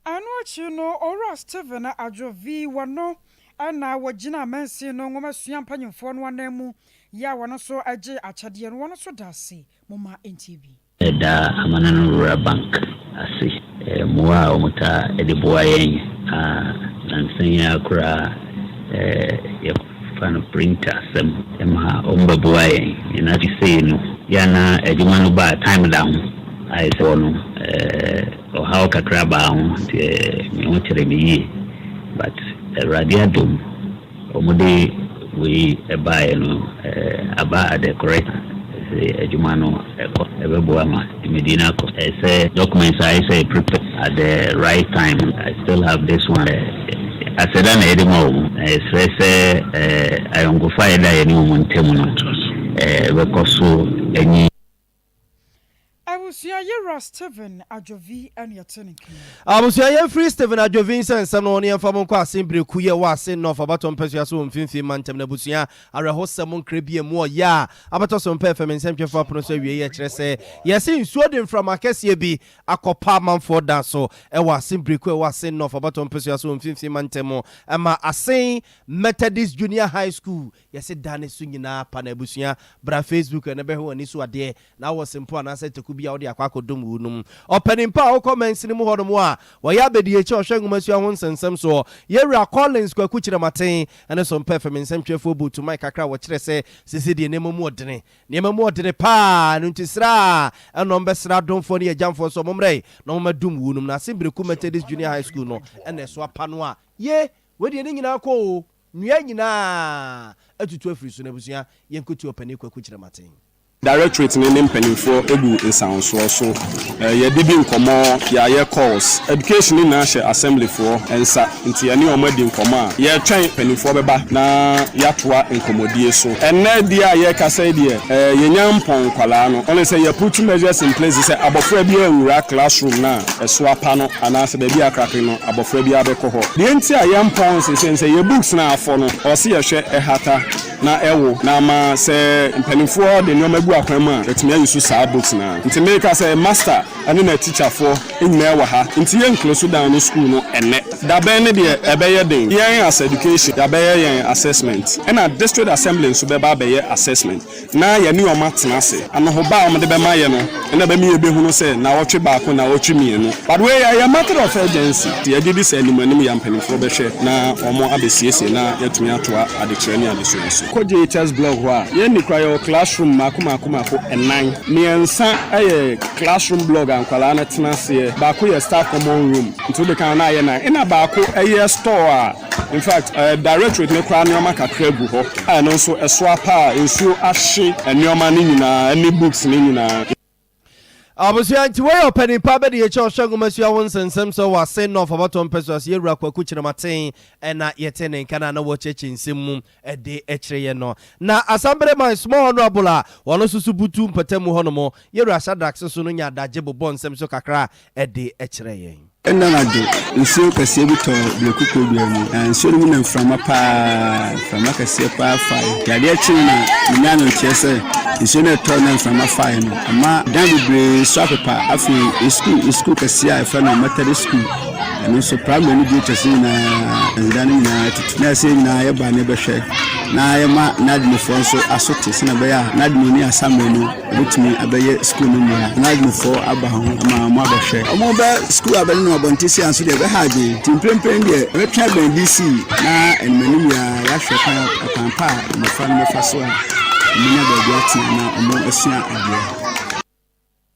ano achi no Owura Stephen Adwovi wono ana wagina mansi no ngoma sua mpanyimfo no anamu ya wono so age akyade no wono so dase moma NTV da amana no Owura Bank ase moa omuta edeboa yen nansen ya kura fan printer sem emha ombaboa yen na ti say no yana edwuma no ba time down I say no o how kakra ba ho me ho kire me yi but radiadom omude we buy no aba the correct edwuma no ebeboa ma medina ko say documents I say prepare at the right time. I still have this one I said an edimo I don't go fire that anyone because so any Abusia Yera Stephen Adwovi and Yatini. Abusia Free Stephen Adwovi and Samoni and Famonqua Simbre Kuya was in North Abaton Persuasion Finfi Mantem Nabusia, Araho Samon Cribia more ya, Abatoson Perfum and Semper for Pronoso, yes, in Sweden from Acacia be a copaman for Daso, Ewa Simbre Kua was in North Abaton Persuasion Finfi Mantemo, Ama Ase Methodist Junior High School, yes, it done swinging up Panabusia, Bra Facebook and Nebeho and Iswa there. Now was important, I said to Kubia a wode akwa akodum wunum openimpa wo comments ni mu hono mu a wo ya bedi echi ohwe ngumasua ho nsensem so yewura Collins kwaku kirematen ene so mpa fam nsɛmtwefo butu Mike akra wo kyerɛ sɛ sisi de nemamu odene pa no ntisra eno mbesra domfo ne yagямfo so momrɛ no madum wunum na Simbreku Methodist Junior High School no ene so apano a ye wedi ne nyina kɔ nua nyina atutu afiri so na busua yenkotu opani kwaku kirematen Directorate ne mpanimfo egu nsanso so ye de bi nkomo ya ye calls education ni na hye assembly for ensa nti ya ni omadi nkomo a ye twen mpanimfo beba na yatoa nkomodie so enne dia ye kasa die ye nyampon kwala no only say ye put measures in place say abofra bi awura classroom na eso apa no anase ba bi akrake no abofra bi abekɔ ho de nti a ye mpon say ye books na afɔ no o se ye hwɛ ehata na ewo na ma se mpanimfo de nyoma gu akwama etime yusu sa books na nti make say master ane na teacher for enna wa ha nti ye close down no school no enne da ben ne de ebeye den yen as education da beye yen assessment na district assembly so be ba beye assessment na ye ni o matena se ano ho ba o de be ma ye no na be mi ye be hunu se na wotwe ba ko na wotwe mi no but we ya matter of urgency ye didi se animanim ya mpanimfo be hwe na omo abesiese na yetumi atoa adekere ni adeso Koji test blog wa ye ni kwa yo classroom mako enan miensa aye classroom blog ankwala na tenase ba ko ye staff common room nti de kan na ye na ina ba ko aye store in fact directorate ne kwa nyoma kakra gu ho no so eso apa ensu ahye nyoma ni nyina any books ni nyina Abusia nti we openi pa be de ye cho ngumasua won sensem so wa say no for bottom pesos ye wura kwaku kirematen na yete ne kana na wo cheche nsem e de ekire ye no na asambere man small honorable a wono susu butu mpatamu hono mo ye wura Shadrack so no nya daje bobo nsem so kakra e de ekire ye enda na do nsuo kase bi to blekuko bia mu nsuo mu na mframa pa mframa kase pa fa ya de chi na nya no chese nsuo na to na mframa fa no ama dan bibre so apepa afi school kase a fa na Methodist school and so primary ni bi chese na dan na tutuna se na ye ba ne be hwe na ye ma na de fo so asote se na be ya na de ni asambe no bitumi abaye school no mu na de fo aba ho ama mo abahwe omo be school abeli Bontisi and so the Haji, Timprempen, the Retraband DC, na and Mania, Rasha, Pampa, and the family Faso, Mina, among Asia.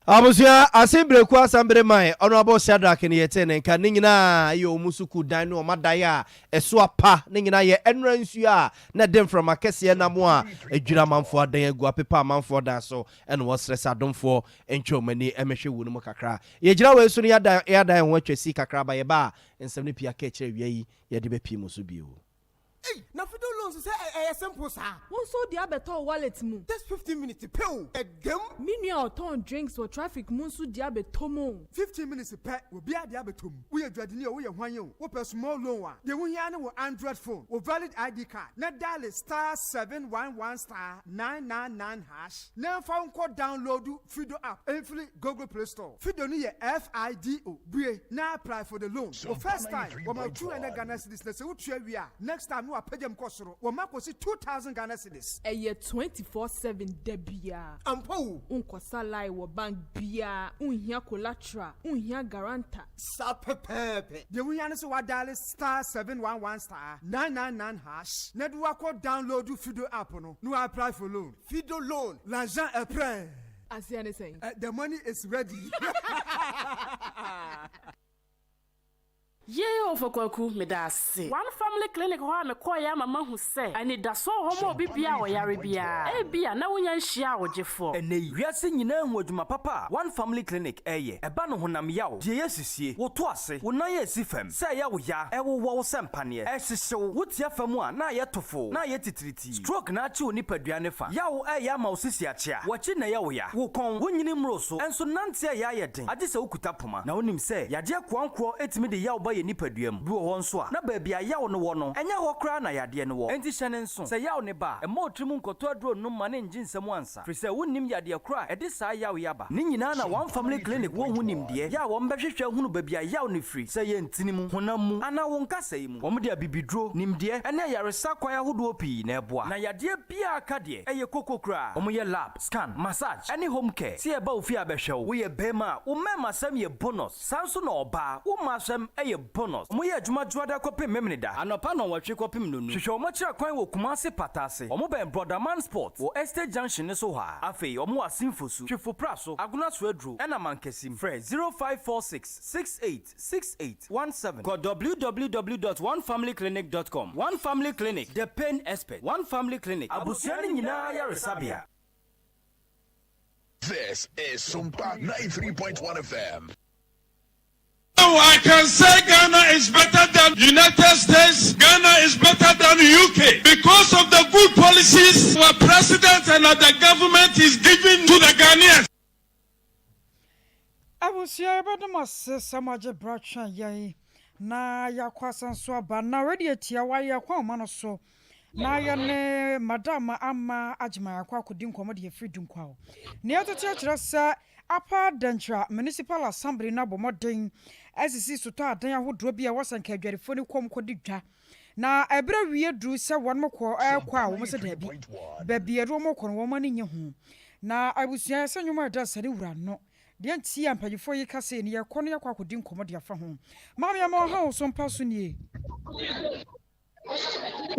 Abusia Simbreku asambere mai honorable Shadrack ne yete ne nka nyina ye omusuku dan no madaya eso apa ne nyina ye enransu a na dem from akese na mo a edwira manfo adan agu apepa manfo dan so ene wo stress adomfo entwomani emehwe wunu mu kakra ye gira we so ne ya dan ho atwasi kakra ba ye ba ensem ne pia ka kire wiei ye de be pi mu so bio. Hey, na fido loans say simple sir. Won so dia beto wallet mu. Just 15 minutes pay. Egem. Mini or ton drinks for traffic mun so dia beto mo. 15 minutes pay. We be dia beto. We adwade ni o we hwan yo. We per small loan wa. De wo hia na wo Android phone. Wo valid ID card. Na dial *711*999#. Na phone call download Fido app. Every Google Play Store. Fido ni ye FIDO. Bue na apply for the loan. The first time we ma 200 Ghana cedis na se wo tua wi a. Next time pagem kosoro wo makosi 2000 Ghana cedis eye 24/7 debia ampo unkosa lai wo bank bia unhia collateral unhia guarantor sapepepe de wunya ne so wa dial *711*999# na do akọ download Fido app no no apply for loan. Fido loan l'argent est prêt. Asiane saying the money is ready. Yeah, for Kwaku, Medasi. One family clinic who am a choir, Mamma who say, I need the so homo bibia or yaribia. Eh, be a no one share or Jeffo. And they are singing with my papa. One family clinic, eh, a ban on am yaw. JSC, what was it? When I see them, say ya, I will wow sampania. As so, what's your famua, na yet to fall, na yet triti. Stroke na chu nipper dianefa. Yaw, I am Mausia chair. Watching a yaw, who come winning rosso, and so Nancy Yayatin. I just okutapuma. Now him say, Yadia Quanqua, it's me the yaw by ye nipaduam bi wo nso a na ba bia yaw no wo no enya ho kra na yade no wo enti hyene nso se yaw ne ba e ma otrimu nkoto aduro no ma ne ngin nsɛm ansa firi sɛ wonnim yade kra e de saa yaw yaba ne nyina na one family clinic wo hunim de ya wo mbɛhwehwɛ hunu ba bia yaw ne firi sɛ ye ntinimu honam mu ana wo nkasa yi mu wo de abibidro nimdeɛ ene yaresa kwan ahodo pii na ɛboa na yade bia aka de eye kokokra wo ye lab scan massage any home care si eba ofi abɛhwɛ wo ye bema wo mema sam ye bonus sanso na oba wo masam eye bonus mo ye adwuma juada kopem memne da anopa no watwe kopem nonu hwehwɛ wo kira kwan wo Kumasi patase wo ben brother man sport wo estate junction so ha afei wo asimfosu twefo praso aguna so adru ena mankesim frɛ 0546 686817 go www.onefamilyclinic.com. One Family Clinic, the pain expert. One Family Clinic. Abusiani nyina ya resabia. This is Sompa 93.1 FM. Oh, I can say Ghana is better than United States. Ghana is better than UK because of the good policies our president and the government is giving to the Ghanaians. I will see about the mass Samaja Bracha Yai. Na ya kwasa nso aba na ready atia wa ya kwa ma so na ya ne madam ama ajima ya kwa kodi nkomo de free nkwa o ne atete akira sa apa dantra municipal assembly na bomoden SCC soto adan ahodro bia wasanka adwarefo ne kom kodi dwa na ebra wie dru se won mokọ ekwa a wo se da bi ba bia ro mokọ wo ma ne nye ho na abusuan se nwoma da sare wura no de anti ampagifo yi kase ne yakọ no yakọ akodi nkomo de afa ho maam ya ma ha so mpa so nie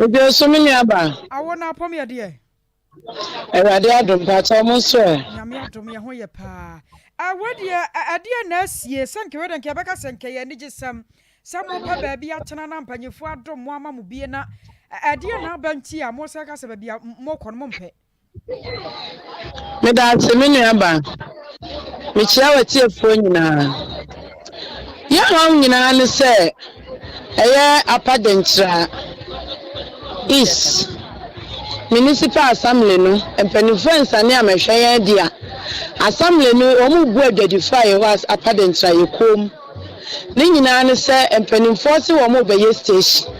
Obi so me aba awona apom ye de Ewade adom pa to mo so nyame adom ye ho ye pa awade ade na asie sanke wede nke beka sanke ye nige sam samo pa ba bia tena na ampagifo adom mo ama mo bie na ade na abanti a mo se ka se ba bia mo kọ no mo mpe me da se me aba me chia wati efo nyina ya ha nyina ne se eye apadentra is municipal assembly no empanifo nsane amehwe ya dia assembly no omu bu adwadify was apadentra yekom ne nyina ne se empanifo se wo mo beye station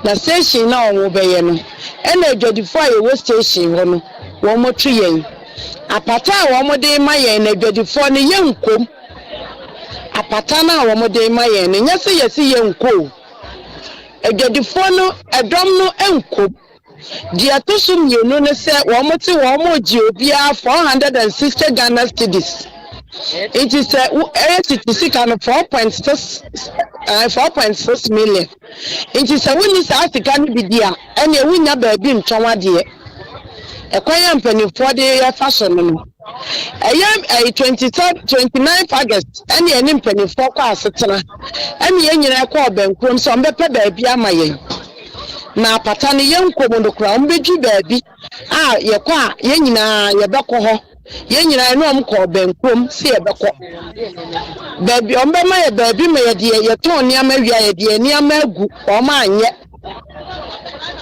na station na wo beye no ena adwadify wo station ho no wo mo twiyen apata wo mo de mayen na adwadifo ne yenkom apata na wo mo de mayen ne nyese yesi yenko adwadifo no edom no enkom dia to sum yenu ne se wo mo te wo mo ji obia 460 Ghana cedis it is sika no 4.6 million it is woni sa sika no bidia ene wunya baabi ntwon ade ekwanya mpanifo de ya fashion no ayam 29 August ene ene mpanifo kwa asetena ene yenyina kwa obenkrom so mbepe baabi amayen na apata ne yenkom ndo kra mbeju baabi a yekwa yenyina yebekọ ho yenyina eno omkọ benkrom si yebekọ baabi ombema ye baabi me ye de yeton niam awia ye de niam agu o ma anye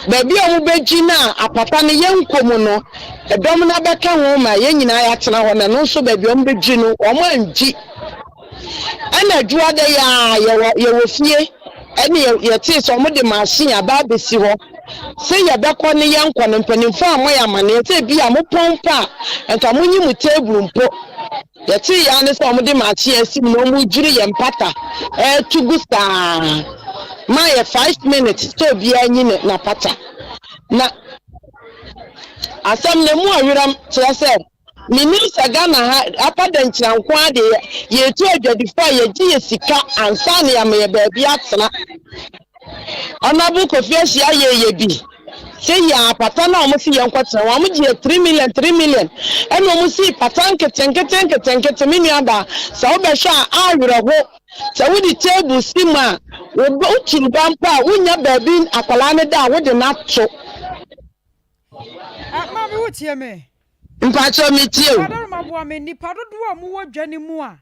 baabi omubeji na apata ne yenkom no edom na beka ho ma yenyina ya tena ho na no so baabi ombeji no o ma anji ana juade ya ye wo fie ene ye tie so mo de machine aba besi ho se ye bekọ ne yenkọ no mpanimfo amoya mane te bia mo pompa enta munyi mu table mpo ye tie ya ne so mo de machine asim no mu jiri ye mpata tugu sta ma ye 5 minutes to bia nyi na pata na asam ne mu awiram kire se Minister Ghana ha apadankyira nko ade ye tu adwadifo ye gi ye sika ansa ne ya me baabi atena onabu kofi ahia ye bi se ya pata na omo si ye nkwatena wa mo gi 3 million eno omo si pata nkete mini aba sa obehwa awere ho sa wudi table sima wo tiri bampa wunya baabi akwala ne da wo de na to ma bi wutie me mpacho mitie Adar mabo ame nipa dodo a mo wodwane mu a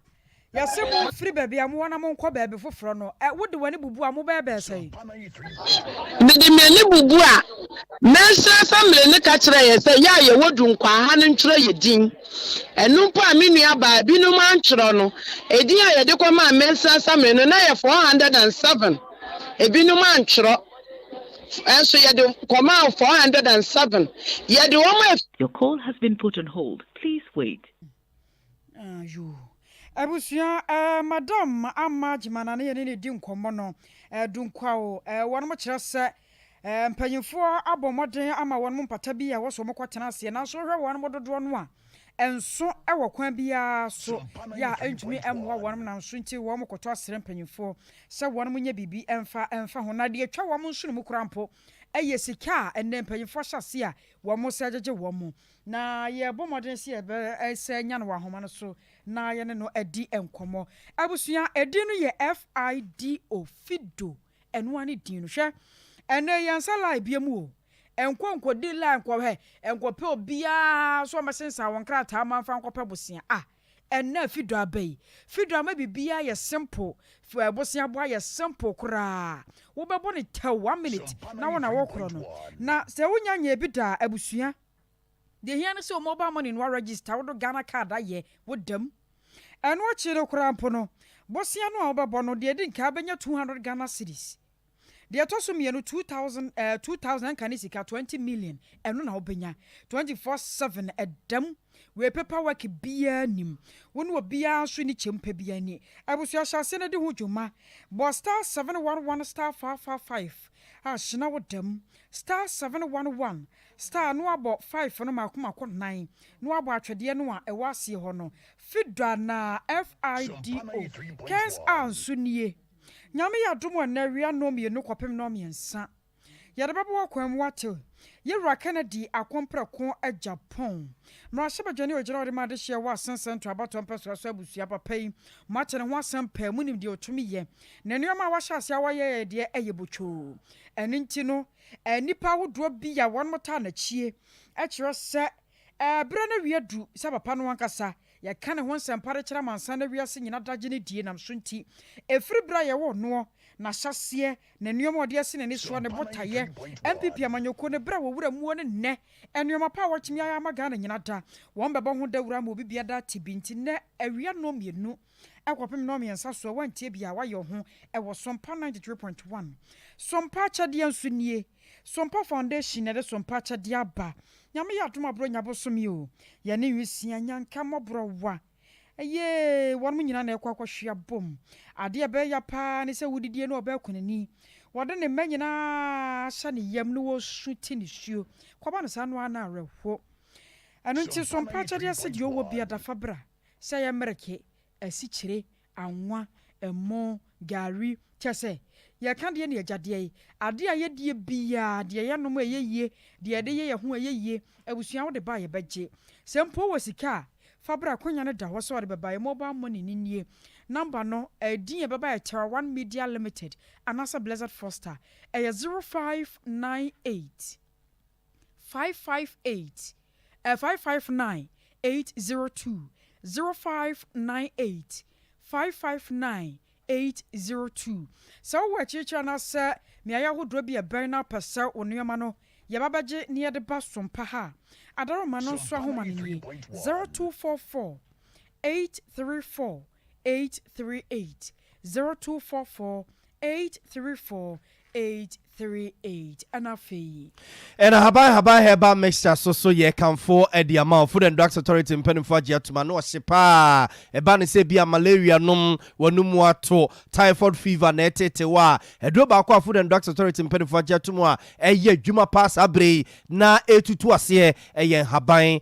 Yase mo free baby am wona mo nkọ baby foforo no. Wo de wani bubu am bebe sei. Me de me ni bubu a mensa family ne ka kire ye say ya ye wodu nkwa ha ne ntro ye din. Enu pa me nua ba bi no man ntro no. Edin a ye de kwa ma mensa family no na ye 407. Ebi no man ntro. Enso ye de kwa ma 407. Ye de wo ma. Your call has been put on hold. Please wait. You. Abusia madam amma jimana ne ne di nkomo no dunkwa o won mo kire se mpanyimfo abomoden ama won mo mpata bi a wo so mo kwatena ase na so hwe won mo dodo no a enso ewo kwan bia so ya entumi emwa won na nso nti wo mo koto asere mpanyimfo se won mo nya bibi emfa ho na de atwa wo mo nso no mu kurampo eye sika enne mpanyimfo hyase a wo mo se agege wo mo na ye bomoden se ebe se nya no wa homa no so na ye ne no edi enkomo abusua edi no ye FIDO fido eno ani din no hwe ene yansa lai biamu o enkonko di lai enko he enko pe obia so masensa won krata manfa enko pe bosia ene fido abai fido ama bibia ye simple bosia boa ye simple kura wo bebo ne 1 minute na wona wo kro no na se wonya nya bi da abusua de hia no se mobile money no register wo do Ghana card aye wo dam eno chire kura mpo no bosia no a wo bebo no de nka benya 200 Ghana cedis de to so mienu 2000 kanisika 20 million eno na wo benya 24/7 edam we paperwork bia nim wonu bia so ni chempa bia ni abusua hyase na de hujuma bo star 711 star 555 shina wo dam star 711 star no abo 5 no makoma 9 no abo atwede no a ewa asie ho no fidwa na FIDO kes anso nie nyame ya domo na wia no mie no kopem no miensa ya de babo kwam wate Yewra Kennedy akompreko a Japan. Mrashaba Johnny Ojira ma de hye wa sensen to abato mpeso so abusua papa yi. Ma kene ho asem pa munim de otumi ye. Na nuama wa hyase awaye de eyebotwo. Eni nti no nipa wodo bi ya won mota na chie. E kire se bre na wiedu se papa no wankasa. Ya kane ho nsempare kire mansa na wiase nyina dagye ne die nam so nti. Efri bra ye wo no na hyase na nuama ode ase ne so ne botaye. MPP amanyoko ne bra wo wura mu ne ne enuoma pa wochimi aya maga na nyina da won bebo ho dawura ma obi bia da tibinti ne awia no mienu akwapem no miensa so wantie bia wa yo ho e wo Sompa 93.1 Sompa chade ansu nie Sompa Foundation ne de Sompa chade aba nyame ya doma bro nyabo somi o ye ne wisia nyanka mobro wa eye won mu nyina na ekwa bom ade be ya pa ne se wudidie no oba kunani wode ne manyina hye ne yam no wo suti ne suo kwaba no sa no ana rehwo anu nti Sompa chade ase de owo bia da fabra se ya mereke asikyire anwa emo gari chese ye kan de ne agade ade a ye die bia de ye no mo eyeye de de ye ho eyeye abusua wo de ba ye beje sempo wo sika fabra konya ne da wo so de beba ye mobile money nie number no din ye beba ye Terra 1 Media Limited anasa Blessed Foster 0598 558 559 802 0598 559 802 so we chicha na se me aya hodo bi e ben na pesa onuema no ye babaje ne ye de ba Sompa ha adaro ma no so ahoma ne 0244 834 838 0244 834 838 anafi and haba heba mixture so ye can for the amount Food and Drugs Authority in Penny for Jatuma no sepa eba ne se bia malaria nom wanum ato typhoid fever na etete wa edo ba kwa Food and Drugs Authority in Penny for Jatuma eye dwuma pass abre na etutu ase eye haban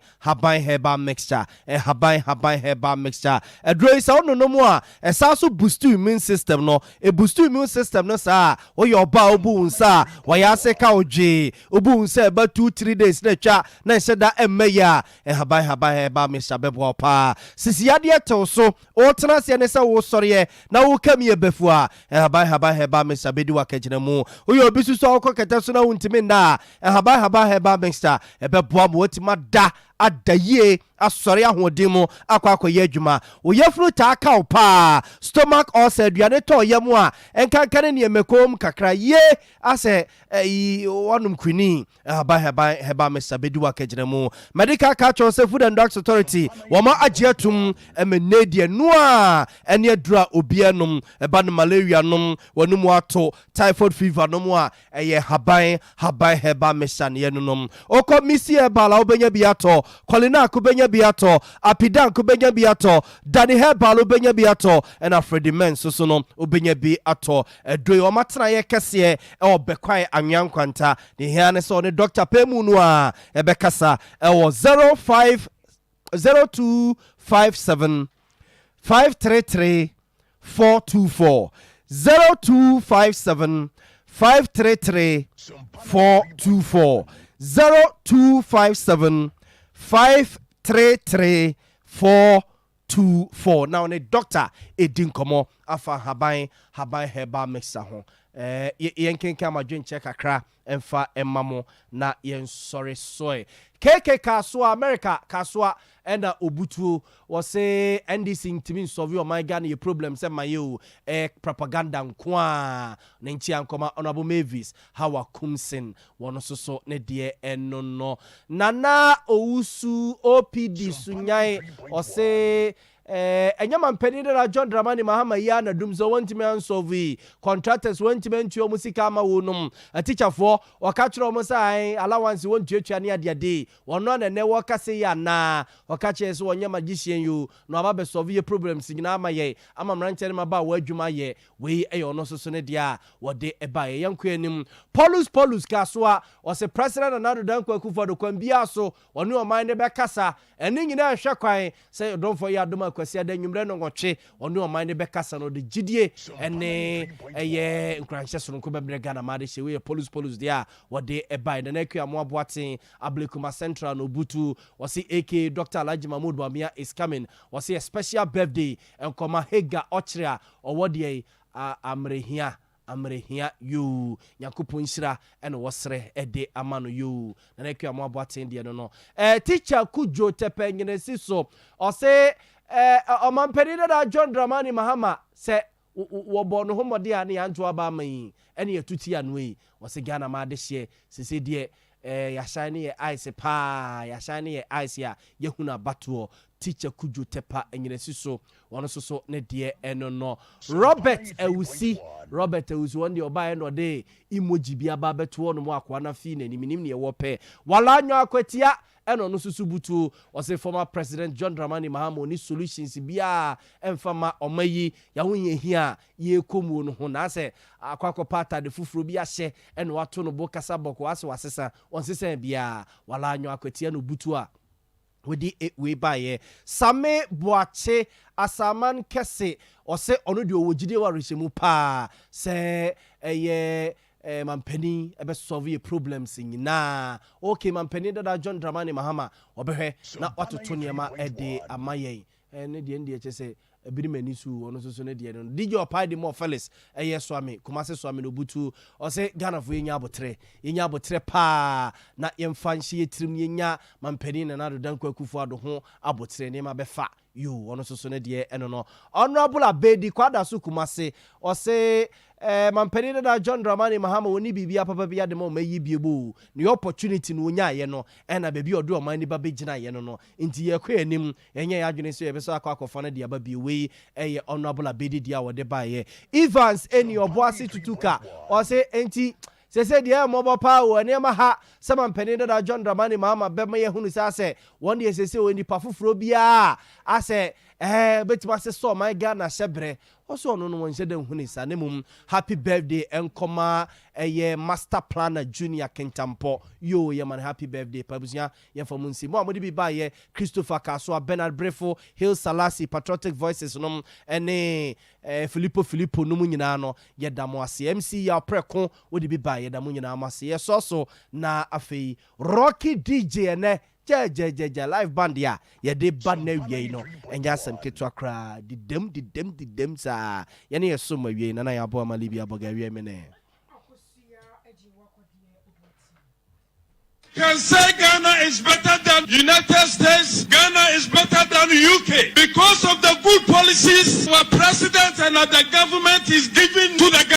heba mixture haban heba mixture edro isa ono no mu a esa so boost immune system no e boost immune system no sa wo yo ba obu nsa waya se ka oje obu nsa ba 2-3 days na twa na se da emeya haban ba Mr. Bebo pa sisi ade eto so o tena se ne se wo sore na wo kam ye befua haban ba Mr. Bedi wa kagina mu oyo obi suso akokata so na wuntimi na haban ba Mr. Bebo mo otima da adayie asɔre ahoɔden mu akɔ akɔyɛ adwuma woyɛfunu taa kaw paa stomach ulcer aduane tɔ yɛ mu a ɛnkankane ne ɛmɛkom kakra ye asɛ wɔnom kwini heba mesa bɛdi wakɛgyina mu medical culture sɛ food and drugs authority wɔma agye atom ɛmɛnɛ deɛ no a ɛne adura obia nom ɛba no malaria nom wɔnom ato typhoid fever nom a ɛyɛ haban heba mesa ne yɛ nom okɔ misi ɛbala wobɛnya bi atɔ kɔlina akobɛnya bi atɔ apidan kobɛnya bi atɔ dani herbal wobɛnya bi atɔ ɛna Freddy Men so no wobɛnya bi atɔ ɛdoi ɔmatena yɛ kɛseɛ ɛwɔ bɛkwae anwea nkwanta ne hia ne sɛ ɔne Dr. Pemu no a ɛbɛkasa ɛwɔ 0257 533 424 0257 533 424 0257 533 424 now ne doctor edin komo afa haban heba mixer ho yenkenka amadwen check kakra emfa emamo na yen sorry soy KK Kaswa America Kaswa ena obutu wose NDC ntimi solve your my Ghana problem say mayo propaganda nkwa na nchi ankoma honorable Mavis Hawa Kumsin wono so ne de eno no nana ousu OPD sunyai wose enyama mpeni na John Dramani Mahama ya na dumzo wantime ansolve contractors wantime ntuo musika ama wonum teacher for wakachiro omo sai allowance wontuatua ne ade wono na ne wakase ya na wakache so wonyama gisien yo no aba solve your problems nyina ama ye ama mranche ma ba wadwuma ye we eyo no so ne dia wode eba ye yanko anim Paulus Kaswa was a president another danko akufo kwambia so wonu o man ne be kasa eni nyina hwe kwan say don for ya doma kwasi ada nwumre no ngotwe wonu o man ne be kasa no de gidie ene eye nkranhye so nko bebre Ghana ma de hye we Paulus dia wode eba na nakua mo aboaten Ablekuma Central no butu wasi AK Dr. Alhaji Mahmoud Bamia is coming wasi a special birthday enkoma Hega Ochrea owode amrehia you yakupon shira ene wosre ede amano you na nakua mo aboaten de no teacher Kujo Tepe nyinesi so o se omampeni da John Dramani Mahama se wo no homode a ne yanto aba man ene yatuti anwe wose Ghana ma de hye sese de ya shine ye ice pa ya shine ye ice ya yehuna batuo teacher Kujo Tepa enyinesi so wono so ne de eno no Robert Ewusi won de oba eno de emoji bia ba beto no mo akwa na fi na ninim ne wo pe wala nyo akwatia eno no susu butu wose former president John Dramani Mahama ni solutions bia emfama omayi ya honye hia ye komu no ho na se akwakọ pata de fufuro bia hye eno wato no bo kasa boko ase wasesa onsesa bia wala nyo akwatia no butu a wedi we baye Same Boache asaman kese ose ono de owogide wa rehemu pa se mampeni ebe solve problems nyina okay mampeni da John Dramani Mahama obehwe na watoto niema ede amaye ne de ndie chese ebirimani su ono so ne de no DJ Opide mo Felix swami Kumase swami no butu ose Ghana fo yenya abotre pa na yemfa nhye yetrim yenya mampeni na do danko akufu ado ho abotre ne ma befa yo ono so ne de eno no honorable Abedi kwada su Kumase ose mampeni da John Dramani Mahama woni bibia papa bia de ma mayi biebo ne opportunity no nya ye no ena bebi odo man ni ba begina ye no nti ye kwa anim enye ya adwene so ye beso akwa na de aba bi we eye honorable Abedi dia wode ba ye Evans eni oboase tutuka ose enti sese de mobo pa wo ne ma ha se mampeni da John Dramani Mahama be ma ye hunu sa se won de sese woni pa foforo bia ase betima se so my Ghana shebre also no won se de hunu sa ne mum happy birthday enkoma master planner junior Kentampo yo ye man happy birthday pabusia ye famunsi mo amodi bi ba ye Christopher Kaswa Bernard Brefo Hill Salasi Patriotic Voices no ene Filippo no nyina no ye damo ase MC ya preko wodi bi ba ye damo nyina amase ye so na afei Rocky DJ ene je live band ya ye de band na wie no enya asem ketu akra didem sa ye ne ye so ma wie na ya bo amalibi aboga wie me ne Can say Ghana is better than United States. government is giving to the